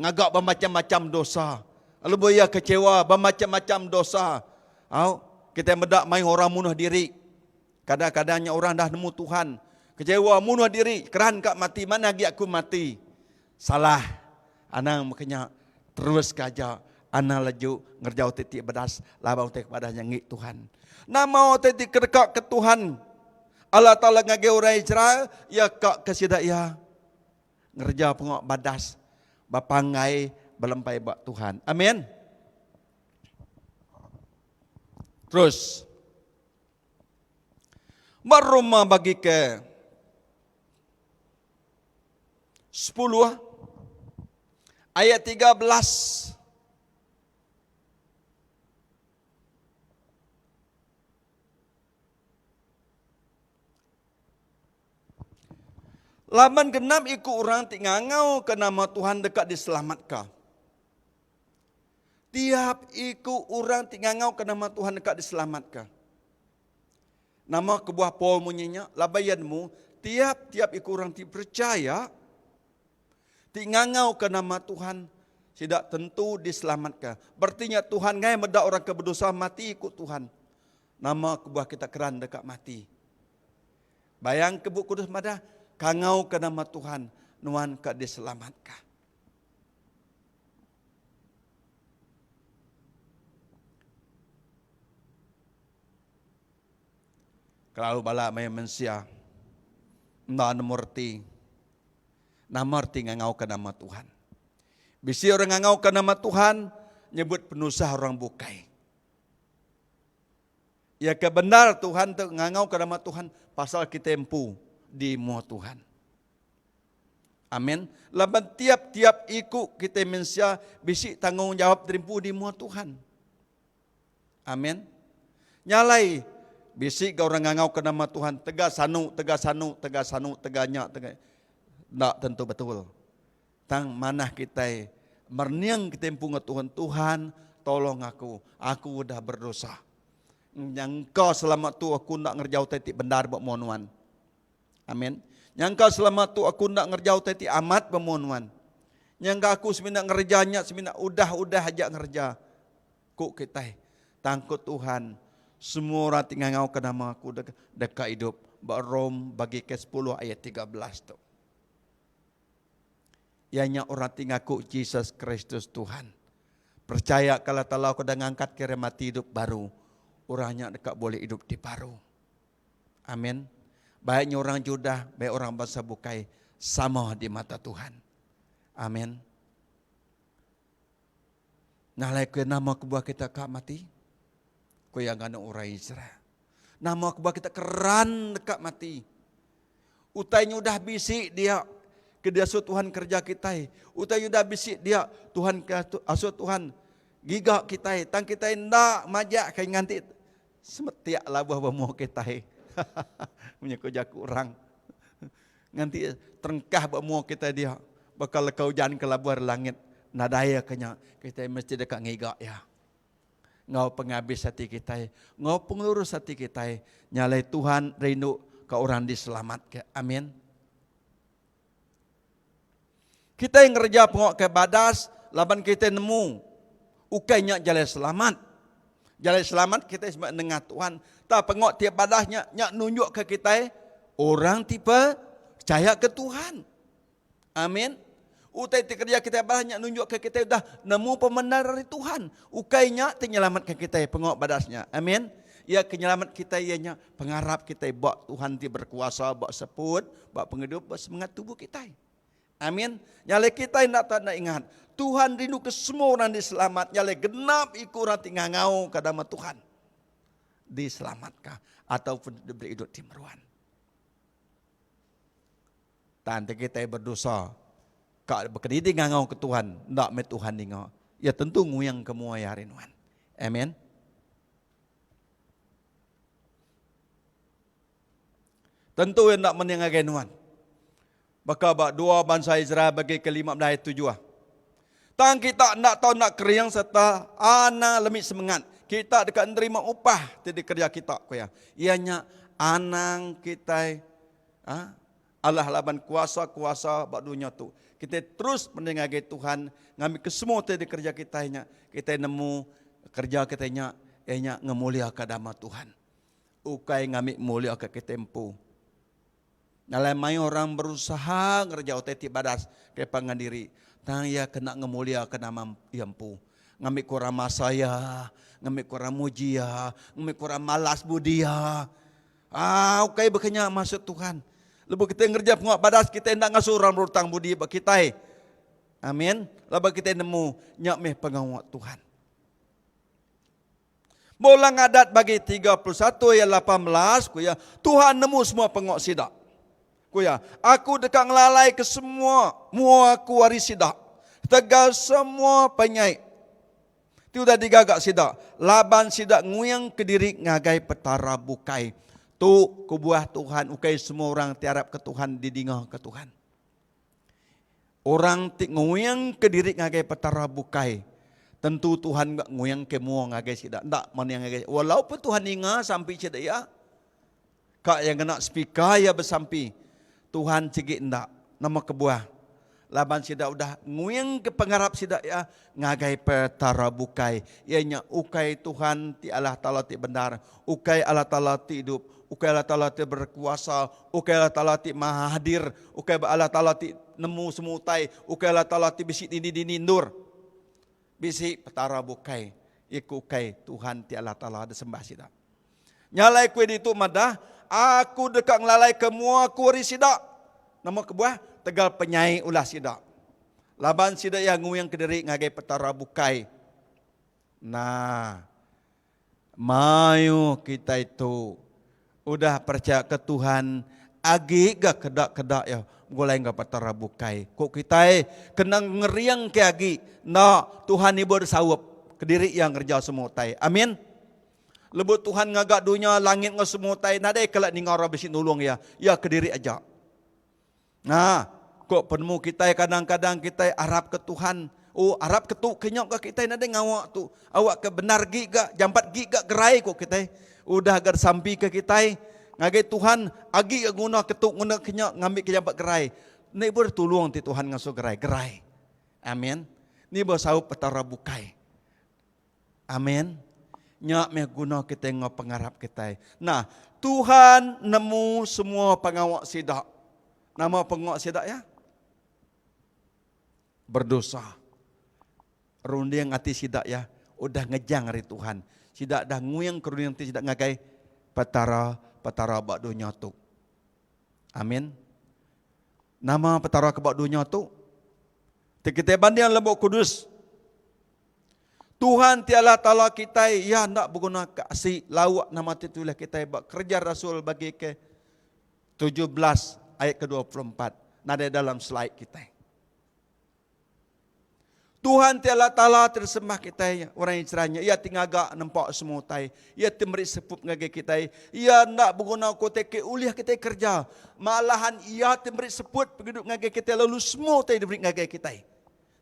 Ngagak bermacam-macam dosa. Lalu boya kecewa bermacam-macam dosa. Au, kita mendak mai orang bunuh diri. Kadang-kadangnya orang dah nemu Tuhan. Kecewa bunuh diri, keran kak mati, mana lagi aku mati. Salah. Anang makanya terus kaja. Anang laju ngerjau titik bedas, labau titik bedasnya ngik Tuhan. Nama titik kedekak ke Tuhan. Allah Ta'ala ngage orang Israel, ya kak kesidak ya. Ngerja pengok badas, bapangai belempai bak Tuhan. Amin. Terus. Maruma bagi ke 10 ayat 13. Laban genap ikut orang tingangau ke nama Tuhan dekat diselamatkan. Tiap ikut orang tingangau ke nama Tuhan dekat diselamatkan. Nama kebuah Paul munyinya, labayanmu, tiap ikut orang percaya, tingangau ke nama Tuhan, tidak tentu diselamatkan. Berartinya Tuhan ngai medak orang ke berdosa mati ikut Tuhan. Nama kebuah kita keran dekat mati. Bayang kebuk kudus madah, kangau ke nama Tuhan, nuan ke diselamatkan. Kalau bala may mensia, na namorti ngangau ke nama Tuhan. Bisi orang ngangau ke nama Tuhan, nyebut penusah orang bukai. Ya kebenar Tuhan tu ngangau ke nama Tuhan, pasal kita empu di muat Tuhan. Amin. Laban tiap-tiap ikut kita mensia, bisi tanggung jawab terimpu di muat Tuhan. Amin. Nyalai. Bisik kau orang ngangau ke nama Tuhan, teganya. Tak tentu betul. Tang manah kita, merniang kita empunga Tuhan, Tuhan tolong aku dah berdosa. Yang kau selamat tu aku nak ngerjau teti benar buat monuan. Amin. Yang kau selamat tu aku nak ngerjau teti amat pemonuan. Yang aku seminat ngerjanya, seminat udah aja ngerja. Kuk kita, tangkut Tuhan. Semua orang tinggal ngau ke nama aku dekat hidup. Rom bagi ke 10 ayat 13 tu. Ianya orang tinggal aku Jesus Kristus Tuhan. Percaya kalau talau kau dah ngangkat kira mati hidup baru. Orangnya dekat boleh hidup di baru. Amin. Baiknya orang Judah, baik orang bangsa bukai. Sama di mata Tuhan. Amin. Nalai ke nama kebuah kita kak mati. Kau yang kena orang Israel. Nama kebuah kita keran dekat mati. Utainya udah bisik dia. Kedasut Tuhan kerja kita. Utainya udah bisik dia. Tuhan asut Tuhan gigak kita. Tang kita nak majak kayak nganti. Semetiak labuh bamuh kita. Punya kerja kurang. Nganti terengkah bamuh kita dia. Bakal kau jangan ke labuh langit. Nadaya kenya. Kita mesti dekat ngigak ya. Ngau penghabis hati kita, ngau pengurus hati kita, nyalai Tuhan rindu ke orang diselamatkan. Amin. Kita yang kerja pengok ke badas, laban kita nemu, ukainya jalan selamat. Jalan selamat kita sebab dengar Tuhan. Tak pengok tiap badasnya, nyak nunjuk ke kita, orang tipe percaya ke Tuhan. Amin. Utai kerja kita banyak nunjuk ke kita dah nemu pembenar dari Tuhan. Ukainya menyelamatkan kita pengok badasnya. Amin. Ya penyelamat kita ianya pengharap kita buat Tuhan ti berkuasa, buat seput, buat penghidup, buat semangat tubuh kita. Amin. Nyale kita nak ingat Tuhan rindu ke semua orang diselamat. Nyale genap ikut orang tinggal ngau ke nama Tuhan. Diselamatkan ataupun diberi hidup timeruan. Tante kita berdosa. Kak berkedidi ngangau ke Tuhan, ndak me Tuhan dingau. Ya tentu nguyang kemua ya rinuan. Amen. Tentu yang ndak mendengar nuan. Baka bak dua bangsa Israel bagi ke-15 ayat 7. Tang kita ndak tahu nak keriang serta ana lemik semangat. Kita dekat nerima upah di kerja kita ko ya. Ianya anang kita Allah laban kuasa bak dunia tu. Kita terus mendengar Tuhan, ngambil ke semua tadi kerja kita nemu kerja kita ngemulia ke nama Tuhan. Ukai ngambil mulia ke kita empu. Dalam mai orang berusaha ngerja oteti badas ke pangandiri, tang ya kena ngemulia ke nama empu. Ngambil kurang masaya, ngambil kurang mujia, ngambil kurang malas budia. Ukai bekenya masuk Tuhan. Lepas kita ngerja pengok badas kita hendak ngasuh orang berutang budi bagi kita. Amin. Lepas kita nemu nyak meh pengawak Tuhan. Bolang adat bagi 31 ayat 18 ku ya Tuhan nemu semua pengok sidak. Kuya, aku dekat ngelalai ke semua aku waris sidak. Tegal semua penyai. Itu udah digagak sidak. Laban sidak nguyang ke diri ngagai petara bukai. Tu kubuah Tuhan, ukai semua orang tiarap ke Tuhan, didingah ke Tuhan. Orang ti nguyang ke diri ngagai petara bukai. Tentu Tuhan enggak nguyang ke mua ngagai sidak. Ndak mana yang ngagai. Walaupun Tuhan ingat sampai sidak ya. Kak yang kena speaker ya bersampi. Tuhan cegik ndak nama kebuah. Laban sidak udah nguyang ke pengarap sidak ya ngagai petara bukai. Ianya ukai Tuhan ti Allah Taala ti benar, ukai Allah Taala ti hidup, ukai Allah Taala ti berkuasa, ukai Allah Taala ti maha hadir, ukai Allah Taala ti nemu semutai, ukai Allah Taala ti bisi dini nur. Bisi petara bukai, iku ukai Tuhan ti Allah Taala ada sembah sidak. Nyalai kue itu madah, aku dekat ngelalai kemua kuri sidak. Nama kebuah tegal penyai ulah sidak. Laban sidak yang nguyang kediri ngagai petara bukai. Nah, mayu kita itu udah percaya ke Tuhan. Agi gak kedak ya golai gak petara bukai. Kok kita kena ngeriang ke agi. Nah, Tuhan ibu bersawap kediri yang kerja semua tai. Amin. Lebut Tuhan ngagak dunia langit ngau semua tai. Nadai kelak ningar besi nulung ya. Ya kediri aja. Nah, kok penemu kita kadang-kadang kita harap ke Tuhan. Oh, harap ke tu kenyok ke kita nadai ngawak tu. Awak ke benar giga, jampat giga gerai kok kita. Udah agar sampai ke kita. Ngagai Tuhan agi guna ketuk guna kenyok ngambil ke jampat gerai. Ni bertulung ti Tuhan ngasuh gerai. Amin. Ni bersaup petara bukai. Amin. Nyak me guna kita ngau pengarap kita. Nah, Tuhan nemu semua pengawak sidak. Nama pengawak sidak ya? Berdosa. Rundiang hati sidak ya. Udah ngejang hari Tuhan. Sidak dah nguyang kerundiang hati sidak ngagai petara bak dunia tu. Amin. Nama petara kebak dunia tu. Kita banding lembut kudus. Tuhan tiala tala kita ya nak berguna kasih lawak nama titulah kita bak kerja Rasul bagi ke 17 ayat ke-24. Nada dalam slide kita. Tuhan tiala tala tersembah kita orang Israelnya. Ia tinggaga nampak semua tai. Ia temeri sepup ngage kita. Ia nak berguna kote ke uliah kita kerja. Malahan ia temeri seput penduduk ngage kita lalu semua tai diberi ngage kita.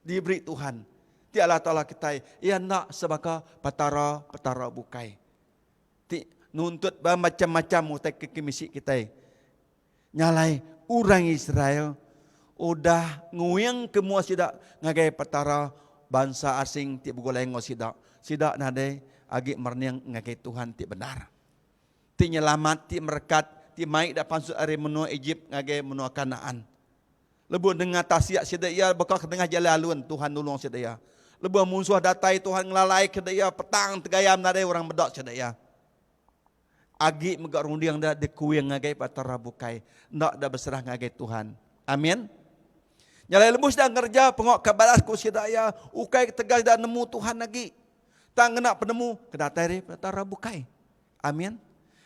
Diberi Tuhan. Tiala tala kita. Ia nak sebagai petara bukai. Nuntut macam-macam mutai ke misi kita. Nyalai orang Israel udah nguyang kemua sidak ngagai petara bangsa asing ti begolai ngo sidak nade agi merniang ngagai Tuhan ti benar ti nyelamat ti merkat ti mai dak pansut are menua Egypt ngagai menua Kanaan lebu dengar tasiak sidak ia bakal ke tengah jalan alun Tuhan nolong sidak ia lebu musuh datai Tuhan ngelalai ke dia petang tegayam nade orang bedak sidak ia agi megak rundiang dah dekuing ngagai petara bukai ndak dah berserah ngagai Tuhan. Amin. Nyalai lembus dah kerja pengok kabalas ku sidaya ukai tegas dah nemu Tuhan lagi. Tang kena penemu kedatai petara bukai. Amin.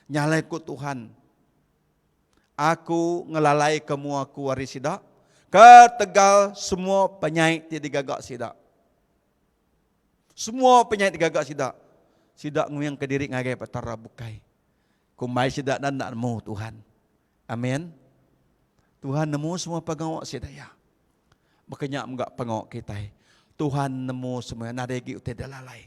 Nyalai ku Tuhan. Aku ngelalai kemua ku waris sidak. Ketegal semua penyai ti digagak sidak. Semua penyai digagak sidak. Sidak nguyang kediri ngagai petara bukai. Kumai sidak dan nak nemu Tuhan. Amin. Tuhan nemu semua pengawak sidaya. Makanya enggak pengawak kita. Tuhan nemu semua nadegi utai dalalai.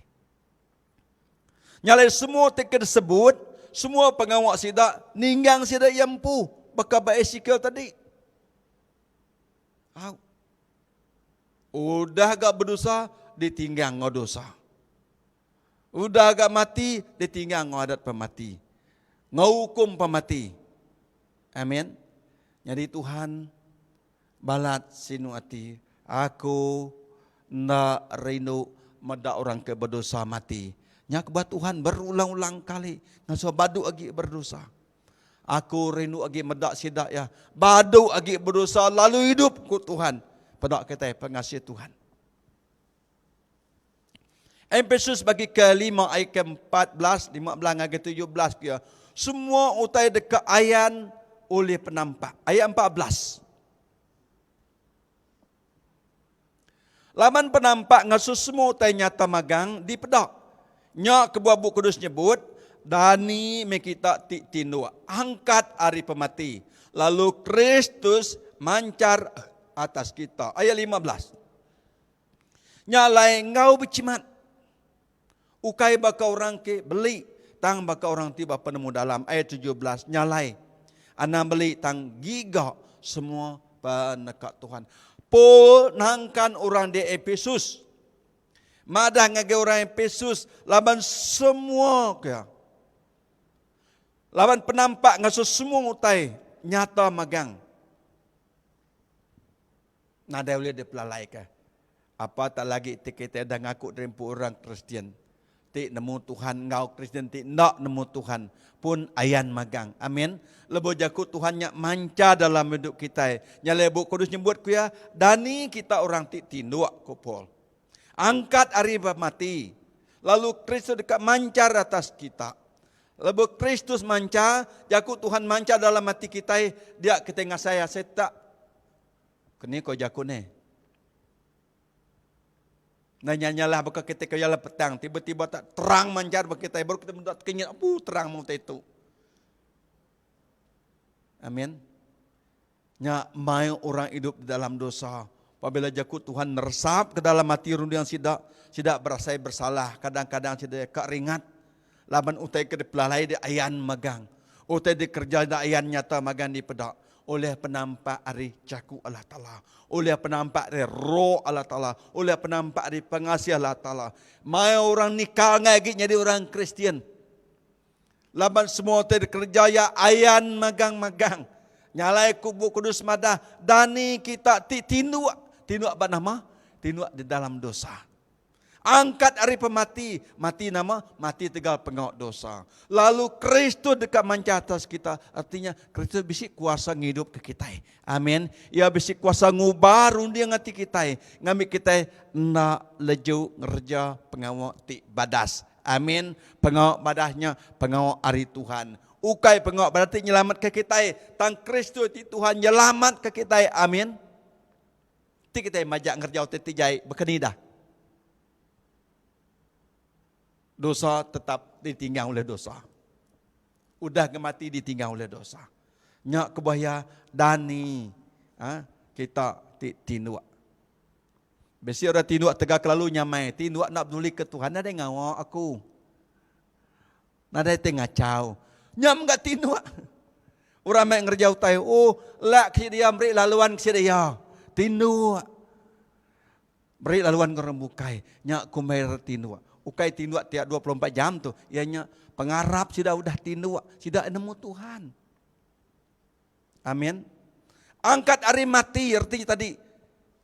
Nyalai semua tiket tersebut, semua pengawak sidak ninggang sidak yampu bakal Ezekiel tadi. Udah agak berdosa ditinggang ngodosa. Udah agak mati ditinggang ngodat pemati. Ngahukum pemati. Amin. Jadi Tuhan balat sinu ati. Aku nak rindu medak orang ke berdosa mati. Nyak ba Tuhan berulang-ulang kali ngasuh badu agi berdosa. Aku rindu agi medak sidak ya. Badu agi berdosa lalu hidup ku Tuhan. Pedak kita pengasih Tuhan. Efesus bagi ke-5 ayat ke-14, 15 ayat ke-17 dia. Semua utai dekat ayan oleh penampak. Ayat 14. Laman penampak ngasus semua tay nyata magang di pedak. Nya kebuah buku kudus nyebut, dani me kita tindu angkat ari pemati. Lalu Kristus mancar atas kita. Ayat 15. Nyalai ngau bercimat. Ukai baka orang ke beli. Tang baka orang tiba penemu dalam. Ayat 17. Nyalai. Ana beli tang giga semua penekat Tuhan. Paul nangkan orang di Efesus. Madah ngage orang Efesus. Laban semua kaya. Laban penampak ngasus semua utai. Nyata magang. Nada boleh dipelalai kah? Apa tak lagi kita dah ngaku rempu orang Kristian. Tik nemu Tuhan ngau Kristian tik nak nemu Tuhan pun ayan magang. Amin. Lebo jaku Tuhannya manca dalam hidup kita. Nya lebu kudus nyebut ku ya, dani kita orang tik tinduk ku Paul. Angkat ari mati. Lalu Kristus dekat mancar atas kita. Lebo Kristus manca, jaku Tuhan manca dalam hati kita. Dia ketengah saya tak. Kini kau jaku ne. Nanya-nyalah baka kita kaya petang. Tiba-tiba tak terang mancar baka kita. Baru kita mendapat kenyat. Terang mau itu. Amin. Nya mai orang hidup di dalam dosa. Apabila jaku Tuhan nersap ke dalam hati rundian sidak berasa bersalah. Kadang-kadang sidak keringat. Laban utai ke pelalai di ayan magang. Utai di kerja di ayan nyata magang di pedak. Oleh penampak dari jaku Allah Ta'ala. Oleh penampak dari roh Allah Ta'ala. Oleh penampak dari pengasih Allah Ta'ala. Mai orang nikah ngagi jadi orang Kristian. Laban semua terkerjaya ayan magang-magang. Nyalai kubu kudus madah. Dani kita tinduk. Tinduk apa nama? Tinduk di dalam dosa. Angkat ari pemati. Mati nama? Mati tegal pengawak dosa. Lalu Kristus dekat manca atas kita. Artinya Kristus bisik kuasa ngidup ke kita. Amin. Ia bisik kuasa ngubah rundi ngati kita. Ngambil kita nak leju ngerja pengawak ti badas. Amin. Pengawak badahnya, pengawak ari Tuhan. Ukai pengawak berarti nyelamat ke kita. Tang Kristus ti Tuhan nyelamat ke kita. Amin. Ti kita majak ngerjau ti jai bekenidah. Dosa tetap ditinggal oleh dosa. Udah mati ditinggal oleh dosa. Nyak kebaya dani. Kita tinduk. Biasa orang tinduk tegak lalu nyamai. Tinduk nak peduli ke Tuhan. Ada yang ngawak aku. Ada yang ngacau. Nyam enggak tinduk. Orang main ngerjau tayo. Oh, lak dia beri laluan ke dia. Tinduk. Beri laluan ke rembukai. Nyak kumair tinduk. Ukai tinduk tiap 24 jam tu. Ianya pengarap sudah tinduk. Sudah nemu Tuhan. Amin. Angkat hari mati. Artinya tadi.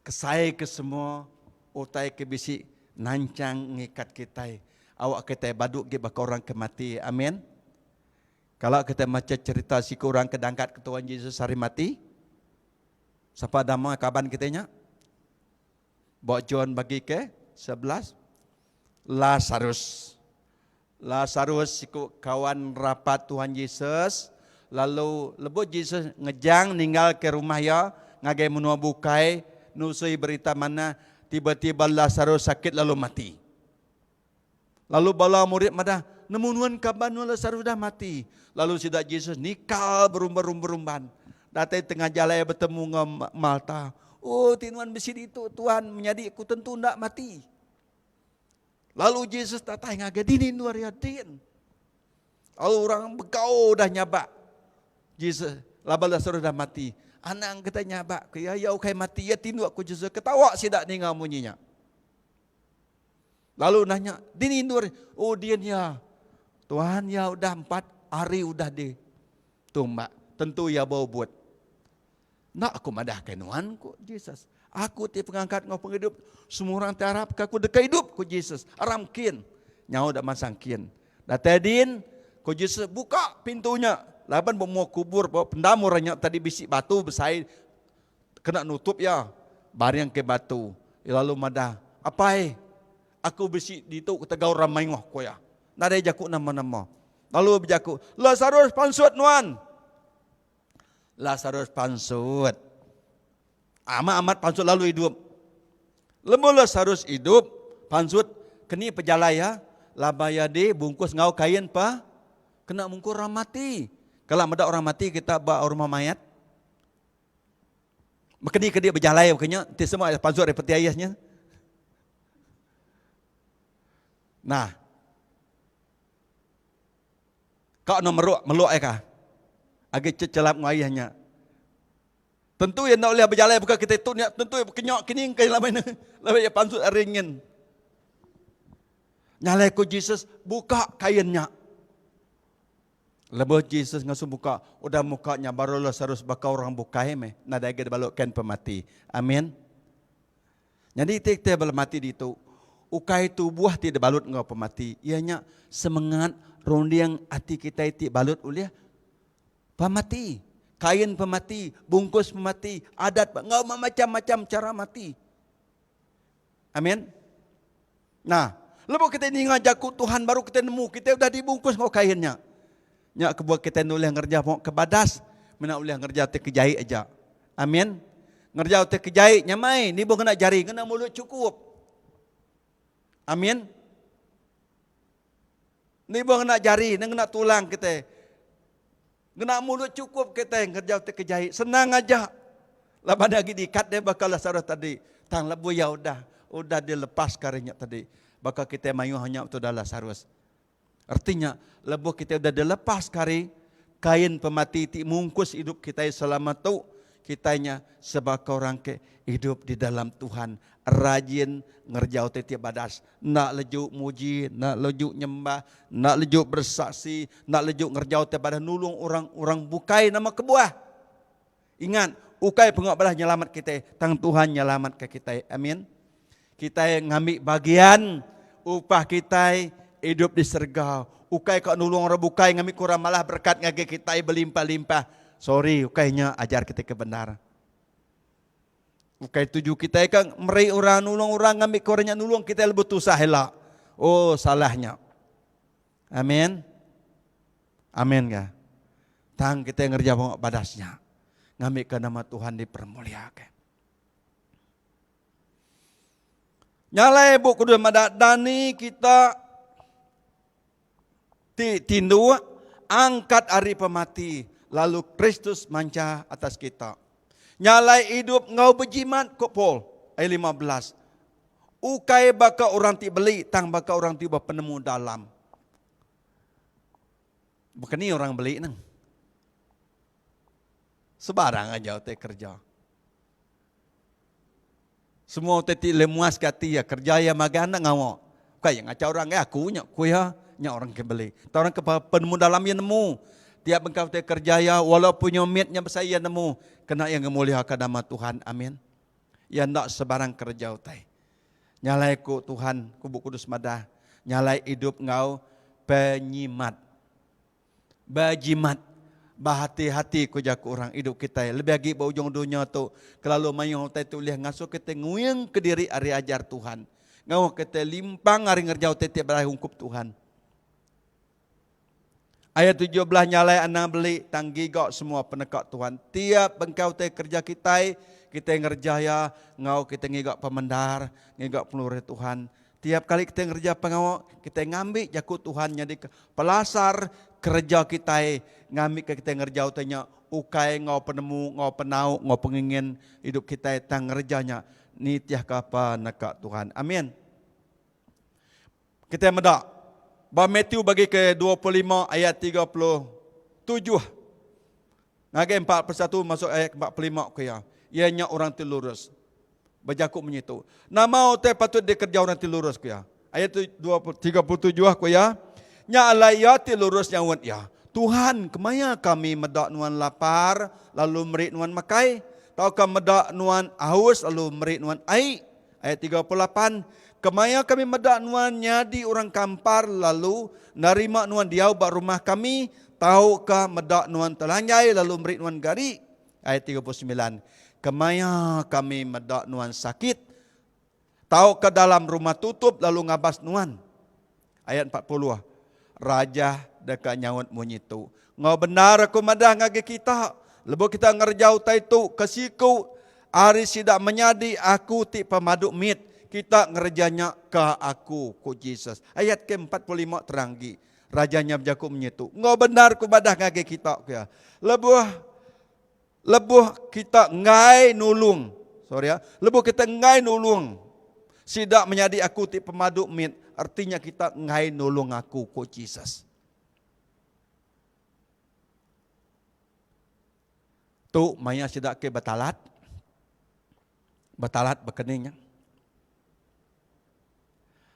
Kesai ke semua. Utai ke bisi. Nancang ngikat kita. Awak kita baduk ke baka orang kemati. Amin. Kalau kita baca cerita si orang kedangkat ke Tuhan Yesus hari mati. Siapa nama kaban kitanya? Bawa John bagi ke 11. Lazarus. Lazarus siku kawan rapat Tuhan Yesus. Lalu lebut Yesus ngejang ninggal ke rumah ya. Ngagai menua bukai. Nusui berita mana. Tiba-tiba Lazarus sakit lalu mati. Lalu bala murid madah. Nemunuan kaban Lazarus dah mati. Lalu sidak Yesus nikal berumban-umban. Datai tengah jalan bertemu dengan Malta. Oh tinuan besi itu Tuhan menjadi aku tentu tidak mati. Lalu Yesus datang ngagadinin luar yatin. Lalu orang bekau dah nyabak. Yesus labal Lazarus dah mati. Anak kita nyabak. Ya ukai mati ya tindu aku Yesus ketawa sidak ni ngamunyinya. Lalu nanya, dini nur. Oh dia ya. Tuhan ya udah 4 hari udah ditumbak. Tentu ya bau buat. Nak aku madah kenuan ku Yesus. Aku ti pengangkat ngau penghidup. Semua orang terharap aku dekat hidup ku Yesus. Aramkin. Nyau dak masangkin. Datadin ku Yesus buka pintunya. Laban mau kubur bawa pendamurnya tadi bisik batu besai kena nutup ya. Barang ke batu. Lalu madah. Apa aku bisik ditu tegau ramai ngoh ko ya. Nada jaku nama-nama. Lalu berjaku, Lazarus pansut nuan. Lazarus pansut. Amat pansut lalu hidup. Lemu Lazarus hidup, pansut keni pejalaya, labaya de bungkus ngau kain pa, kena mungkur orang mati. Kalau ada orang mati kita bawa rumah mayat. Makanya dia berjalai makanya ti semua pansut repeti ayahnya. Nah. Kau nak meluk kah? Agak cecelap ayahnya. Tentu yang nak boleh berjalai bukan kita itu tentu kenyok kini kai lamai lamai pansut ringin. Nyalai ku Jesus buka kainnya. Lebih Jesus ngasuh buka, udah mukanya baru Lazarus bakal orang buka me. Nada agak balokkan pemati. Amin. Jadi kita belum mati di itu. Ukai itu buah tidak balut ngau pemati. Ianya semangat rondi yang hati kita itu balut oleh pemati. Kain pemati, bungkus pemati, adat ngau macam-macam cara mati. Amin. Nah, lepas kita ini ngajakku Tuhan baru kita nemu, kita udah dibungkus ngau kainnya. Nyak kebuat kita nulis ngerja mau kebadas, mana boleh ngerja te kejahit aja. Amin. Ngerja te kejahit nyamai, ni bukan kena jari, kena mulut cukup. Amin. Ni bukan kena jari, ni kena tulang kita. Kena mulut cukup kita ngerja te kejahit. Senang aja. Lepas lagi diikat dia bakal Lazarus tadi. Tang lebu ya udah dilepas karinya tadi. Bakal kita mayu hanya itu dah Lazarus. Artinya lebu kita udah dilepas kari kain pemati ti mungkus hidup kita selama tu kitanya sebagai orang ke hidup di dalam Tuhan, rajin ngerjau tiap badas, nak lejuk muji, nak lejuk nyembah, nak lejuk bersaksi, nak lejuk ngerjau tiap badas nulung orang-orang bukai nama kebuah. Ingat, ukai pengok balas nyelamat kita, tang Tuhan nyelamat ke kita. Amin. Kita ngambil bagian upah kita hidup di surga. Ukai kau nulung orang bukai ngambil kurang malah berkat ngage kita berlimpah-limpah. Sorry, ukainya ajar kita kebenaran. Ukai tuju kita kan meri orang nulung orang ngambil korenya nulung kita lebih tusah elak. Oh, salahnya. Amin. Amin ka. Tang kita ngerja bangok badasnya. Ngambil ke nama Tuhan dipermuliakan. Nyalai bu kudu madadani kita tindu angkat hari pemati. Lalu Kristus manca atas kita. Nyalai hidup ngau berjimat kok Paul. Ayat 15. Ukai baka orang ti beli, tang baka orang ti penemu dalam. Bukan ni orang beli nang. Sebarang aja te kerja. Semua te ti lemuas kati ya kerja ya magana ngawo. Kaya ngaca orang ya aku nya orang ke beli. Ta orang ke penemu dalam ya nemu. Tiap engkau te kerjaya walaupun nyomitnya saya nemu kena yang memuliakan nama Tuhan. Amin. Ya ndak sebarang kerja utai. Nyalai ku Tuhan kubu kudus madah. Nyalai hidup ngau penyimat. Bajimat. Bahati-hati ku jaku orang hidup kita. Lebih lagi bau ujung dunia tu. Kalau mayu utai tu lihat ngasuh kita nguyang ke diri hari ajar Tuhan. Ngau kita limpang hari ngerjau tiap berahi hukum Tuhan. Ayat 17 nyalai anak beli tanggi gak semua penekak Tuhan. Tiap engkau te kerja kita ngerjaya ngau kita ngigak pemendar, ngigak peluri Tuhan. Tiap kali kita ngerja pengawal, kita ngambil jaku Tuhan jadi pelasar kerja kita ngambil ke kita ngerja utanya ukai ngau penemu, ngau penau, ngau pengingin hidup kita tang ngerjanya nitiah kapa nekak Tuhan. Amin. Kita medak. Bah Matthew bagi ke 25 ayat 37. Nage 41 masuk ayat 45 ke ya. Ianya orang tilurus. Bajaku menyitu. Nama te patut dikerja orang tilurus ke ya. Ayat 37 ke ya. Nya alaya tilurus nyawat ya. Tuhan, kemaya kami medak nuan lapar lalu merik nuan makai? Tahukah medak nuan haus lalu merik nuan ai? Ayat 38. Kemaya kami medak nuan nyadi orang kampar lalu narima nuan diau bak rumah kami. Tahukah medak nuan telanjai lalu merik nuan gari. Ayat 39. Kemaya kami medak nuan sakit. Tahukah dalam rumah tutup lalu ngabas nuan. Ayat 40. Raja dekat nyawat munyitu. Ngau benar aku madah ngagi kita. Lebu kita ngerjau tai tu kesiku ari sidak menyadi aku ti pemaduk mit. Kita ngerjanya ke aku ku Jesus. Ayat ke-45 teranggi. Rajanya berjaku menyetu. Ngau benar ku badah ngage kita ya. Lebuh kita ngai nulung. Sorry ya. Lebuh kita ngai nulung. Sidak menyadi aku ti pemaduk mit. Artinya kita ngai nulung aku ku Jesus. Tu maya sidak ke batalat. Batalat bekeningnya.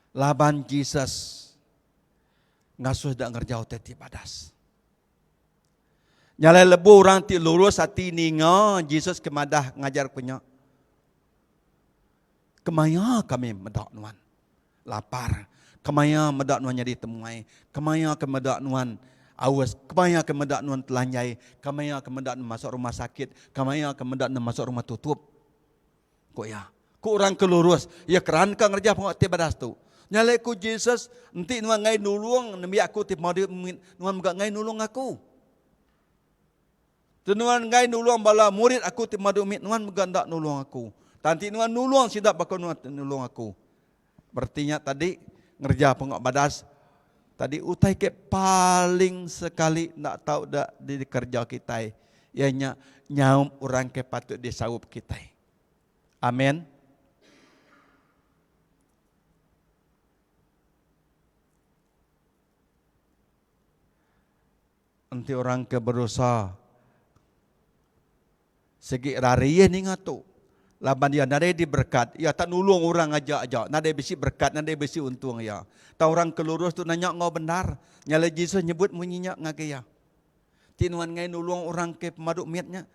Laban Jesus ngasuh dak ngerjau teti badas. Nyalai lebu orang ti lurus hati ninga Jesus kemadah ngajar punya. Kemaya kami medak nuan. Lapar. Kemaya medak nuan jadi temuai. Kemaya ke medak nuan awas. Kemaya ke medak nuan telanjai. Kemaya ke medak nuan masuk rumah sakit. Kemaya ke medak nuan masuk rumah tutup. Kok ya? Kok orang kelurus. Ya keran ka ngerja pengok ti badas tu. Nyalai ku Jesus, nanti nuan ngai nulung, nami aku tip mau nuan megak ngai nulung aku. Nuan ngai nulung bala murid aku tip mau nuan megak ndak nulung aku. Tanti nuan nulung sidak bakal nuan nulung aku. Berartinya tadi ngerja pengok badas, tadi utai ke paling sekali ndak tahu dak di kerja kita. Ianya nyaum orang ke patut disaup kita. Amin. Nanti orang ke berusaha segi rariye ni ngatu. Laban dia nade diberkat, ya tak nulung orang aja, nade besi berkat, nade besi untung ya. Ta orang kelurus tu nanya ngau benar, nyala Jesus nyebut munyinya ngage ya. Tinuan ngai nulung orang ke pemaduk miatnya,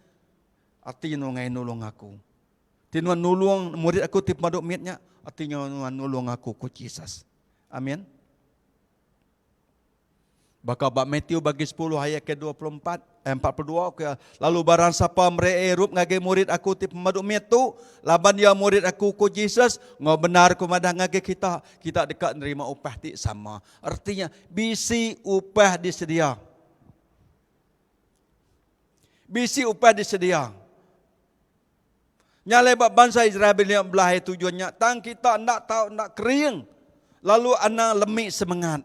artinya ngai nulung aku. Tinuan nulung murid aku ti pemaduk miatnya, artinya nulung aku ku Jesus. Amin. Bakal bab Matthew bagi 10 ayat ke-42, lalu barang siapa mereerup ngage murid aku ti pemaduk miat tu, laban dia murid aku ku Jesus, ngau benar ku madah ngage kita dekat nerima upah ti sama. Artinya bisi upah disedia. Bisi upah disedia. Nyalai bab bangsa Israel yang belah tujuannya, tang kita nak tahu nak kering, lalu anak lemik semangat.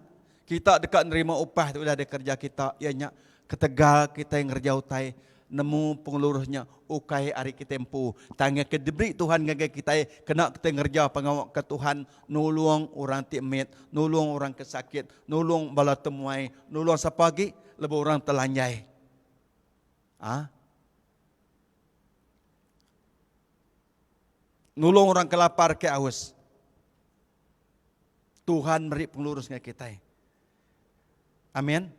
Kita dekat nerima upah tu dah ada kerja kita, ianya ketegal kita yang ngerjau tai nemu pengeluruhnya ukai hari kita empu. Tanya ke diberi Tuhan ngagai kita kena kita ngerja pengawak ke Tuhan, nulung orang tikmit, nulung orang kesakit, nulung bala temuai, nulung siapa lagi lebih orang telanjai. Nulung orang kelapar ke aus. Tuhan beri pengurus dengan kita. Amin.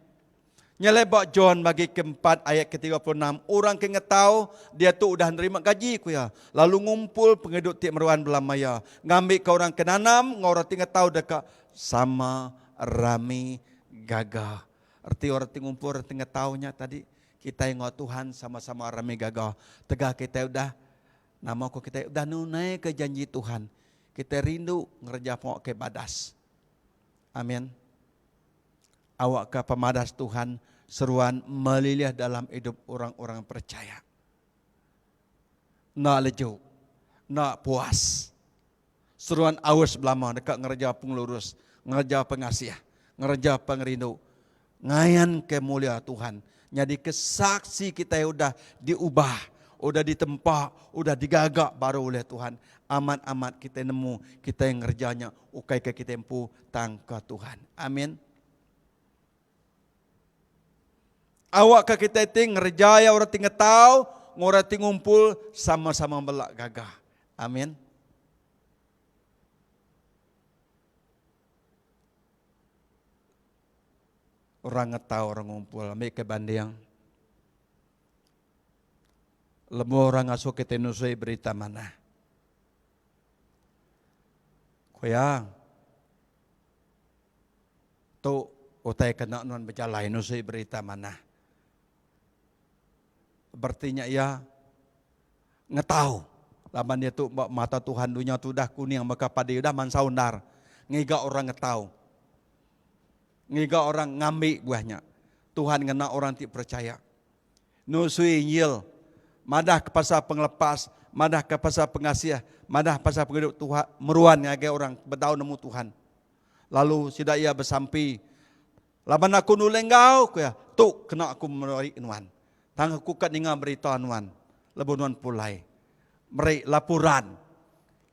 Nyalai bak John bagi keempat ayat ke-36. Orang ke ngetau dia tu udah nerima gaji ku ya. Lalu ngumpul pengeduk tik meruan belamaya. Ngambil ke orang ke nanam, ngorang ti ngetau dekat sama rami gagah. Arti orang ti ngumpul orang ti ngetaunya tadi. Kita yang ngau Tuhan sama-sama rami gagah. Tegak kita udah, nama ku kita udah nunai ke janji Tuhan. Kita rindu ngerja pengok ke badas. Amin. Awak ke pemadas Tuhan seruan melilih dalam hidup orang-orang percaya. Nak lejuk, nak puas. Seruan awas belama dekat ngerja pengelurus, ngerja pengasih, ngerja pengerindu. Ngayan kemulia Tuhan. Jadi kesaksi kita udah diubah, udah ditempa, udah digagak baru oleh Tuhan. Amat-amat kita nemu, kita yang ngerjanya, ukai ke kita empu tangka Tuhan. Amin. Awak ke kita ting ngerjaya orang ting tahu, ngora ting ngumpul sama-sama belak gagah. Amin. Orang ngetau orang ngumpul, ambil ke bandiang. Lemu orang ngasuh kita nusui berita mana? Koyang. Tu utai kena nuan berjalan nusui berita mana? Berartinya ia ngetau. Laban dia tu mata Tuhan dunia tu dah kuning maka pada dah mansaundar. Ngiga orang ngetau. Ngiga orang ngambil buahnya. Tuhan ngena orang ti percaya. nusui Injil, madah ke pasal penglepas, madah ke pasal pengasih, madah pasal penghidup Tuhan, meruan ngagai orang berdau nemu Tuhan. Lalu sidak ia bersampi, laban aku nulenggau, kuya, tu kena aku merik nuan. Tang aku kat ninga berita nuan, lebu nuan pulai, merik laporan.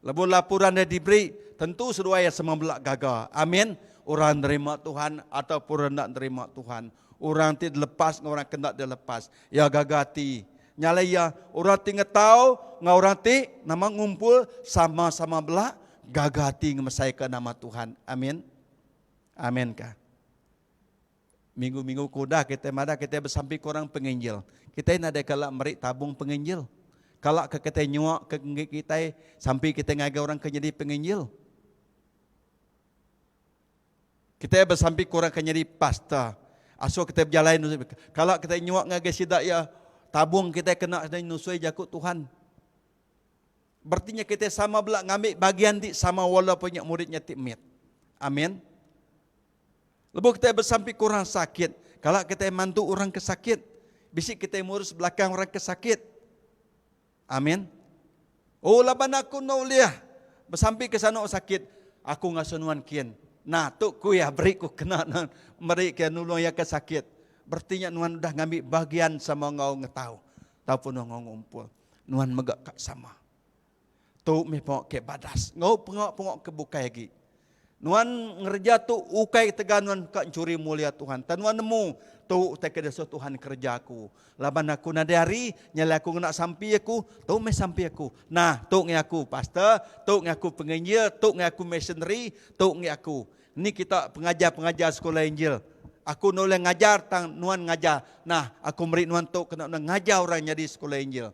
Lebu laporan dia diberi, tentu sesuai sama belak gagal. Amin. Orang terima Tuhan ataupun nak terima Tuhan. Orang ti lepas, orang kena dia lepas. Ya gagati. Nyala ya orang ti ngetau, orang ti nama ngumpul sama-sama belak gagati ngemesai ke nama Tuhan. Amin. Amin kah? Minggu-minggu kuda kita mada kita bersampai korang penginjil. Kita ini ada kalak merik tabung penginjil. Kalak ke kita nyuak ke kita sampai kita ngagai orang ke jadi penginjil. Kita bersampai korang ke jadi pastor. Asal kita berjalan, kalau kita nyuak ngagai sidak ya tabung kita kena nusui jakut Tuhan. Berartinya kita sama belak ngambil bagian di sama walaupun muridnya timit. Amin. Lepas kita bersampai korang sakit, kalau kita mantu orang kesakit, bisik kita ngurus belakang orang kesakit. Amin. Oh laban aku nauliah, bersampai ke sana sakit, aku ngasunuan kian. Nah, tu ku ya beri ku kena mereka nulung ya kesakit. Berarti nuan dah ngambil bagian sama ngau ngetau. Tahu pun ngau ngumpul. Nuan megak kat sama. Tu me pengok ke badas. Ngau pengok ke bukai lagi. Nuan ngerja tu ukai tegan nuan kat curi mulia Tuhan. Tan nuan nemu tu tak ada Tuhan kerjaku. Laban aku nadari nyala aku nak sampai aku, tu me sampai aku. Nah, tu ngi aku pastor, tu ngi aku penginjil, tu ngi aku missionary, tu ngi aku. Ni kita pengajar-pengajar sekolah Injil. Aku noleh ngajar tang nuan ngajar. Nah, aku beri nuan tu kena ngajar orang jadi sekolah Injil.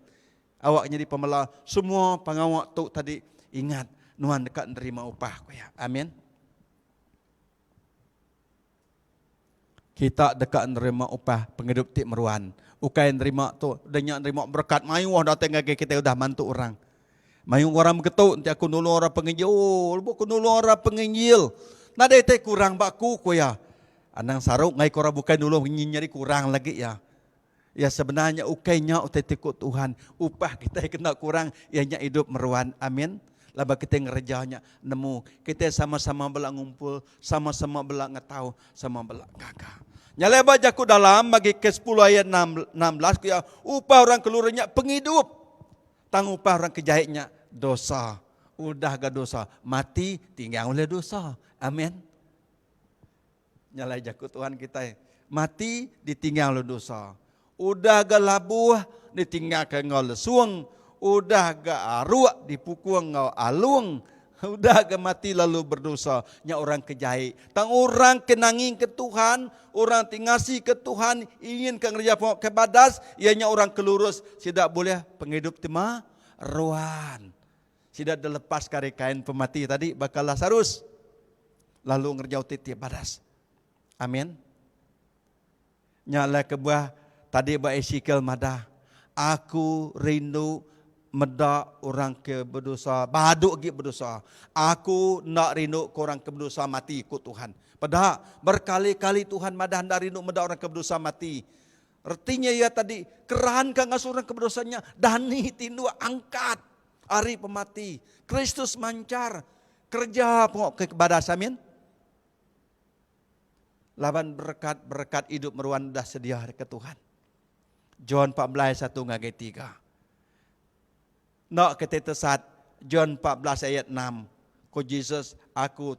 Awak jadi pemelah, semua pengawak tu tadi ingat nuan dekat nerima upah ku ya. Amin. Kita dekat nerima upah penghidup tik meruan. Ukai nerima tu, denyak nerima berkat mayu datang ngage kita udah mantu orang. Mayu orang begetuk nanti aku nulung orang penginjil. Oh, aku nulung orang penginjil. Nada itu kurang baku ku ya. Anang saruk ngai korang bukan nulung nyari kurang lagi ya. Ya sebenarnya ukainya utai tikut Tuhan. Upah kita kena kurang ianya hidup meruan. Amin. Laba kita ngerjanya nemu. Kita sama-sama belak ngumpul, sama-sama belak ngetau, sama belak gagah. Nyala baca ku dalam bagi ke 10 ayat 16 ku ya, upah orang keluarnya penghidup. Tang upah orang kejahitnya dosa. Udah gak dosa, mati tinggal oleh dosa. Amin. Nyala jaku Tuhan kita, mati ditinggal oleh dosa. Udah gak labuh ditinggalkan oleh suang. Udah gak arwah dipukul ngau alung. Udah gak mati lalu berdosa. Nya orang kejahit. Tang orang kenangin ke Tuhan. Orang tingasi ke Tuhan. Ingin ke ngerja ke badas. Ianya orang kelurus. Tidak boleh penghidup tema ruan. Tidak dilepas kari kain pemati tadi. Bakal Lazarus. Lalu ngerjau titi badas. Amin. Nyala kebuah. Tadi ba Ezekiel madah. Aku rindu meda orang ke berdosa, baduk lagi berdosa. Aku nak rindu orang ke berdosa mati ikut Tuhan. Padahal berkali-kali Tuhan madah hendak rindu meda orang ke berdosa mati. Artinya ya tadi, kerahan kang orang ke berdosanya, dani tindu angkat. Ari pemati. Kristus mancar. Kerja pokok ke badas, amin. Laban berkat hidup meruan dah sedia ke Tuhan. John 14 1 ngagai 3. Nak kita tesat John 14 ayat 6. Ko Jesus aku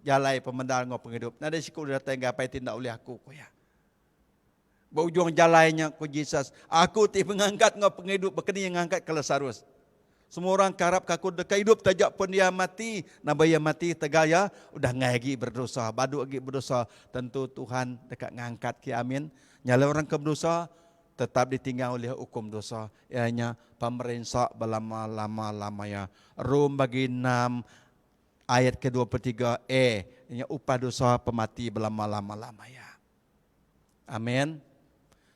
jalai pemendal ngau penghidup. Nada siku datang gapai tindak oleh aku ko ya. Baujung jalainya ko Jesus. Aku ti mengangkat ngau penghidup bekeni yang ngangkat ke Lazarus. Semua orang karap kaku dekat hidup tajak pun dia mati. Nabaya mati tegaya udah ngagi berdosa, baduk lagi berdosa. Tentu Tuhan dekat ngangkat ki amin. Nyala orang ke berdosa tetap ditinggal oleh hukum dosa. Ianya pemerintah belama-lama ya. Rom bagi 6 ayat ke-23 ianya upah dosa pemati belama-lama ya. Amin.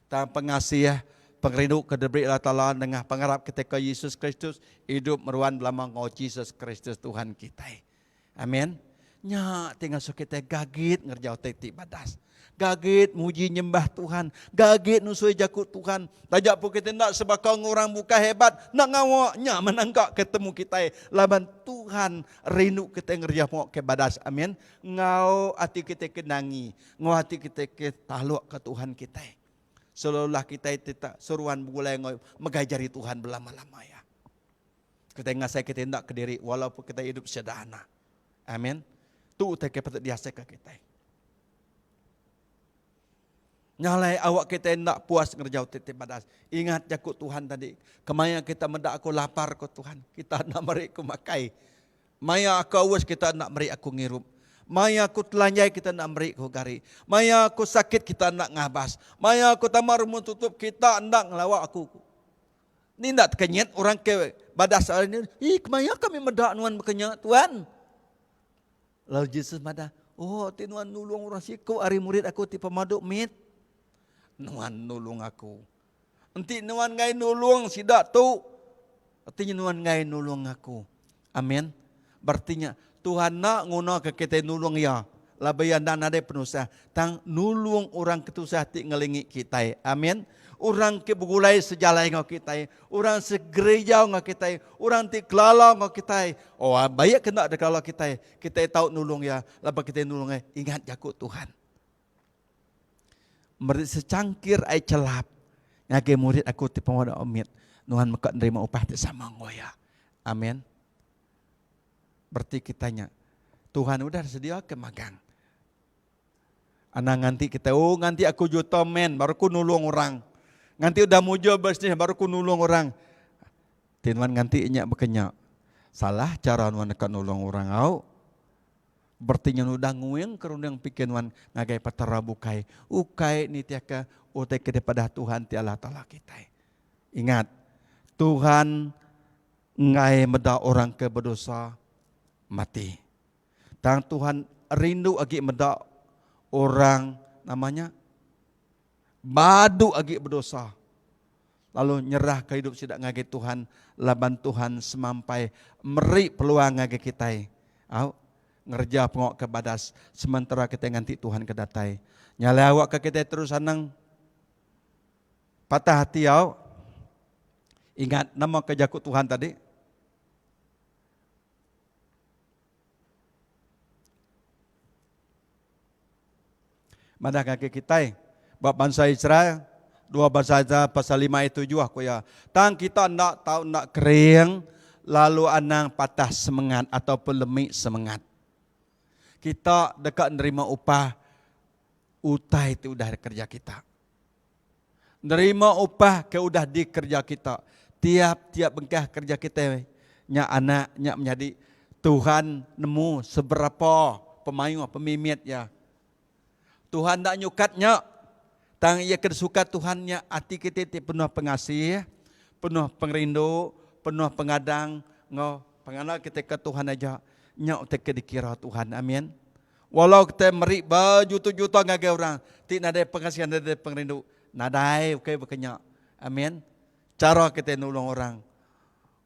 Dan pengasih pengrindu kedebri Allah Ta'ala dengan pengharap ketika Yesus Kristus hidup meruan belama ngau Yesus Kristus Tuhan kita. Amin. Nya tinggal so kita gagit ngerjau teti badas. Gagit muji nyembah Tuhan. Gagit nusui jakut Tuhan. Tajak pun kita nak sebakau orang buka hebat. Nak ngawaknya menanggak ketemu kita. Laban Tuhan rindu kita ngerjau mau ke badas. Amin. Ngau hati kita kenangi. Ngau hati kita taluk ke Tuhan kita. Seolah kita tidak seruan bulai mengajari Tuhan berlama-lama ya. Kita ngasai kita tidak ke diri walaupun kita hidup sederhana. Amin. Tu utai patut diasai ke kita. Nyalai awak kita nak puas ngerjau titip badas. Ingat jakut Tuhan tadi. Kemaya kita mendak aku lapar ke Tuhan. Kita nak meri aku makai. Maya aku awas kita nak meri aku ngirup. Maya aku telanjai kita nak meri aku gari. Maya aku sakit kita nak ngabas. Maya aku tamar rumun tutup kita nak ngelawak aku. Ini nak kenyat orang ke badas ini. Kemaya kami mendak nuan berkenyat Tuhan. Lalu Yesus mada, oh tinuan nulung orang siku, hari murid aku ti pemaduk mit. Nuan nulung aku. Enti nuan ngai nulung sidak tu. Artinya nuan ngai nulung aku. Amin. Berartinya Tuhan nak nguna ke kita nulung ya. Labayan dan ada penusah. Tang nulung orang ketusah ti ngelingi kita. Amin. Orang ke begulai sejalai ngau kita, orang segereja ngau kita, orang ti kelala ngau kita. Oh, banyak kena ada kelala kita. Kita tahu nulung ya, lepas kita nulung ingat jakut Tuhan. Murid secangkir ai celap. Ngage murid aku ti pemuda omit. Tuhan maka nerima upah ti sama ngoya. Amin. Berarti kitanya Tuhan udah sedia ke magang. Anak nganti kita, oh nganti aku juta men, baru ku nulung orang. Nganti udah mujo bisnis baru ku nulung orang. Tinuan nganti inyak bekenyak. Salah cara nuan nak nulung orang au. Berarti udah nguing kerundang pikin wan ngagai patara bukai. Ukai ni tiaka utai kepada Tuhan ti Allah Taala kita. Ingat, Tuhan ngai meda orang ke berdosa mati. Tang Tuhan rindu agi meda orang namanya badu agi berdosa. Lalu nyerah ke hidup sidak ngage Tuhan. Laban Tuhan semampai meri peluang ngage kita. Au ngerja pengok ke badas. Sementara kita nganti Tuhan kedatai. Nyala awak ke kita terus anang. Patah hati au. Ingat nama kejakut Tuhan tadi. Madah ngage kita. Bab bangsa Israel, 2 bangsa Israel pasal 5 itu juga aku ya. Tang kita nak tahu nak kering, lalu anang patah semangat ataupun lemik semangat. Kita dekat nerima upah, utai itu udah kerja kita. Nerima upah ke udah di kerja kita. Tiap-tiap bengkah kerja kita, nya anak, nya menjadi Tuhan nemu seberapa pemayu pemimit ya. Tuhan tak nyukatnya. Tang ia kesuka Tuhannya hati kita penuh pengasih, penuh pengerindu, penuh pengadang, ngau pengenal kita ke Tuhan aja, nyok kita dikira Tuhan, amin. Walau kita meri berjuta-juta ngage orang, tidak ada pengasihan, tidak ada pengerindu, nadai, okay berkenyak, amin. Cara kita nolong orang,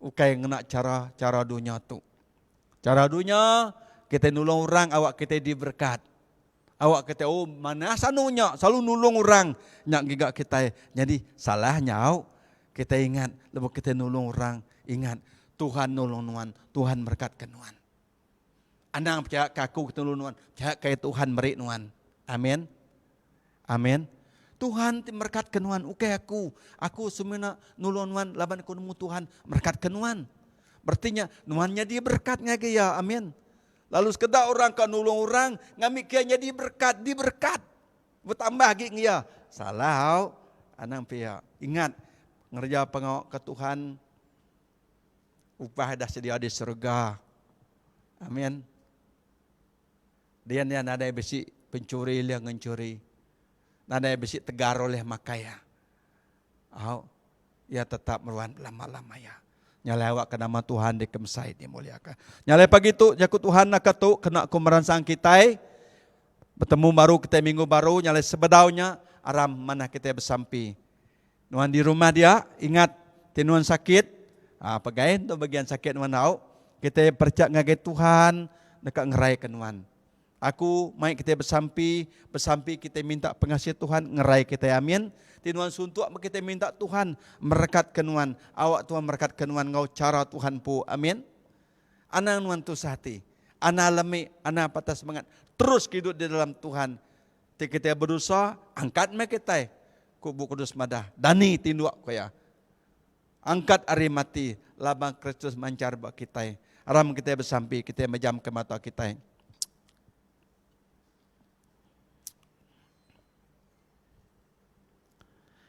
okay ngena cara dunia tu, cara dunia kita nolong orang, awak kita diberkat. Awak kata, oh mana sanunya, selalu nulung orang. Nyak gigak kita, jadi salahnya kita ingat, lepas kita nulung orang, ingat Tuhan nolong nuan, Tuhan berkatkan nuan. Anang percaya kaku kita nulung nuan, percaya kaya Tuhan beri nuan. Amin. Amin. Tuhan berkatkan nuan, oke aku semena nulung nuan, laban aku nemu Tuhan berkatkan nuan. Berartinya nuannya dia berkatnya ya, amin. Lalu sekedar orang kan nulung orang, ngamik kianya diberkat. Bertambah lagi ya. Salah, anang pia. Ingat, ngerja pengawak ke Tuhan, upah dah sedia di surga. Amin. Dia nada besi pencuri dia ngencuri. Nada besi tegar oleh makaya. Ya tetap meruan lama-lama ya. Nyalai awak ke nama Tuhan di kemsai dimuliakan. Nyalai pagi tu jakut Tuhan nak tu kena aku meransang kita. Bertemu baru kita minggu baru nyalai sebedaunya aram mana kita bersampi. Nuan di rumah dia ingat tinuan sakit. Pagain tu bagian sakit nuan au. Kita percaya ngage Tuhan dekat ngerai kenuan. Aku mai kita bersampi kita minta pengasih Tuhan ngerai kita, amin. Tinuan suntuk kita minta Tuhan merekat kenuan, awak Tuhan merekat kenuan ngau cara Tuhan pu, amin. Ana nuan tu sehati, ana lemi, ana patah semangat, terus hidup di dalam Tuhan. Kita berusaha angkat me kita, kubu kudus madah, dani tinduk kaya. Angkat ari mati, labang Kristus mancar bak kita. Aram kita bersampi, kita menjam ke mata kita.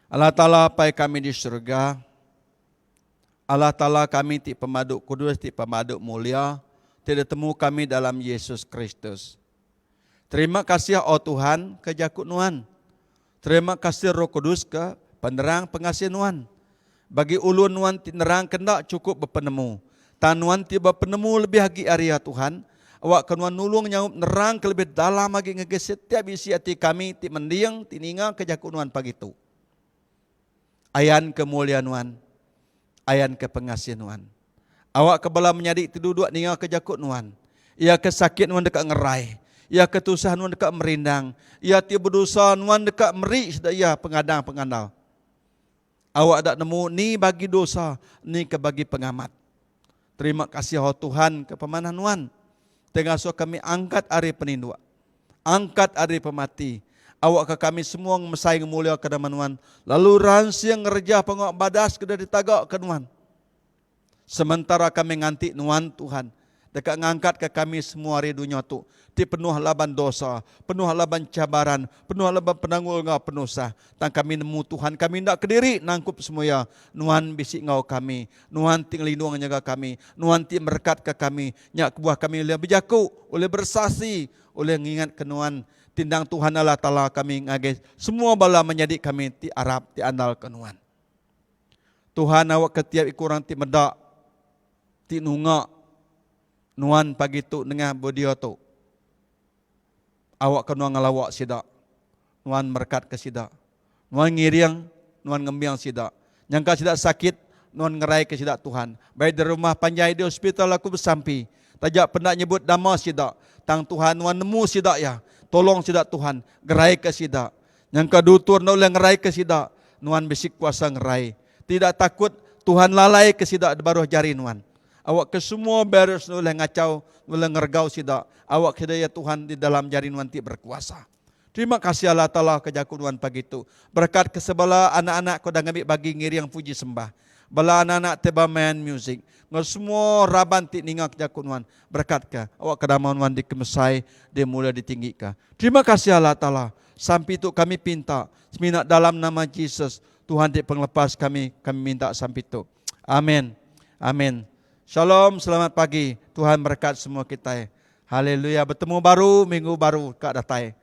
Allah Ta'ala pai kami di surga. Allah Ta'ala kami ti pemaduk kudus, ti pemaduk mulia. Tidak temu kami dalam Yesus Kristus. Terima kasih oh Tuhan ke jakut nuan. Terima kasih Roh Kudus ke penerang pengasih nuan. Bagi ulun nuan ti nerang kendak cukup berpenemu. Tanuan ti berpenemu lebih lagi area Tuhan. Awak kenuan nulung nyaup nerang ke lebih dalam lagi ngegesit tiap isi hati kami ti mendiang ti ninga ke jakut nuan pagi tu. Ayan kemuliaan nuan, ayan ke pengasih nuan. Awak kebala menyadik tiduduk ninga ke jakut nuan. Ia kesakit nuan dekat ngerai. Ia ketusah nuan dekat merindang. Ia ti berdosa nuan dekat meri sedak ia pengadang-pengandal. Awak tak nemu ni bagi dosa, ni ke bagi pengamat. Terima kasih oh Tuhan ke pemanah nuan. Tengah so kami angkat hari peninduk. Angkat hari pemati. Awak ke kami semua mesai mulia ke dalam nuan. Lalu ransiang ngerja pengok badas ke dari tagak ke nuan. Sementara kami ngantik nuan Tuhan. Dekat ngangkat ke kami semua hari dunia tu. Ti penuh laban dosa, penuh laban cabaran, penuh laban penanggul ngau penuh sah. Tang kami nemu Tuhan, kami nak kediri nangkup semua. Nuan bisik ngau kami, nuan ting lindung nyaga kami, nuan ti merkat ke kami. Nyak kebuah kami oleh berjaku, oleh bersasi, oleh ngingat ke nuan. Tindang Tuhan Allah Ta'ala kami ngagis. Semua bala menjadi kami ti Arab, ti andal ke nuan. Tuhan awak ketiap ikurang ti medak, ti nunga. Nuan pagi tu dengan bodio tu. Awak kenuan ngelawak sidak. Nuan merkat ke sidak. Nuan ngiriang, nuan ngembiang sidak. Nyangka sidak sakit, nuan ngerai ke sidak Tuhan. Baik di rumah panjai di hospital aku bersampi. Tajak pendak nyebut dama sidak. Tang Tuhan nuan nemu sidak ya. Tolong sidak Tuhan, gerai ke sidak. Nyangka dutur nuan ngerai ke sidak. Nuan bisik kuasa ngerai. Tidak takut Tuhan lalai ke sidak baru jari nuan. Awak ke semua beres oleh ngacau, oleh ngergau sidak. Awak hidayah Tuhan di dalam jari nuan ti berkuasa. Terima kasih Allah Ta'ala ke jakut nuan pagi itu. Berkat ke sebelah anak-anak kau dah ngambil bagi ngiri yang puji sembah. Bala anak-anak teba main music. Ngau semua raban ti ningak jakut nuan. Berkat ke awak kedamauan nuan dikemesai, dia mula ditinggi ke. Terima kasih Allah Ta'ala. Sampai itu kami pinta. Seminat dalam nama Yesus. Tuhan di penglepas kami minta sampai itu. Amin. Amin. Shalom, selamat pagi. Tuhan berkat semua kita. Haleluya. Bertemu baru, minggu baru Kak datai.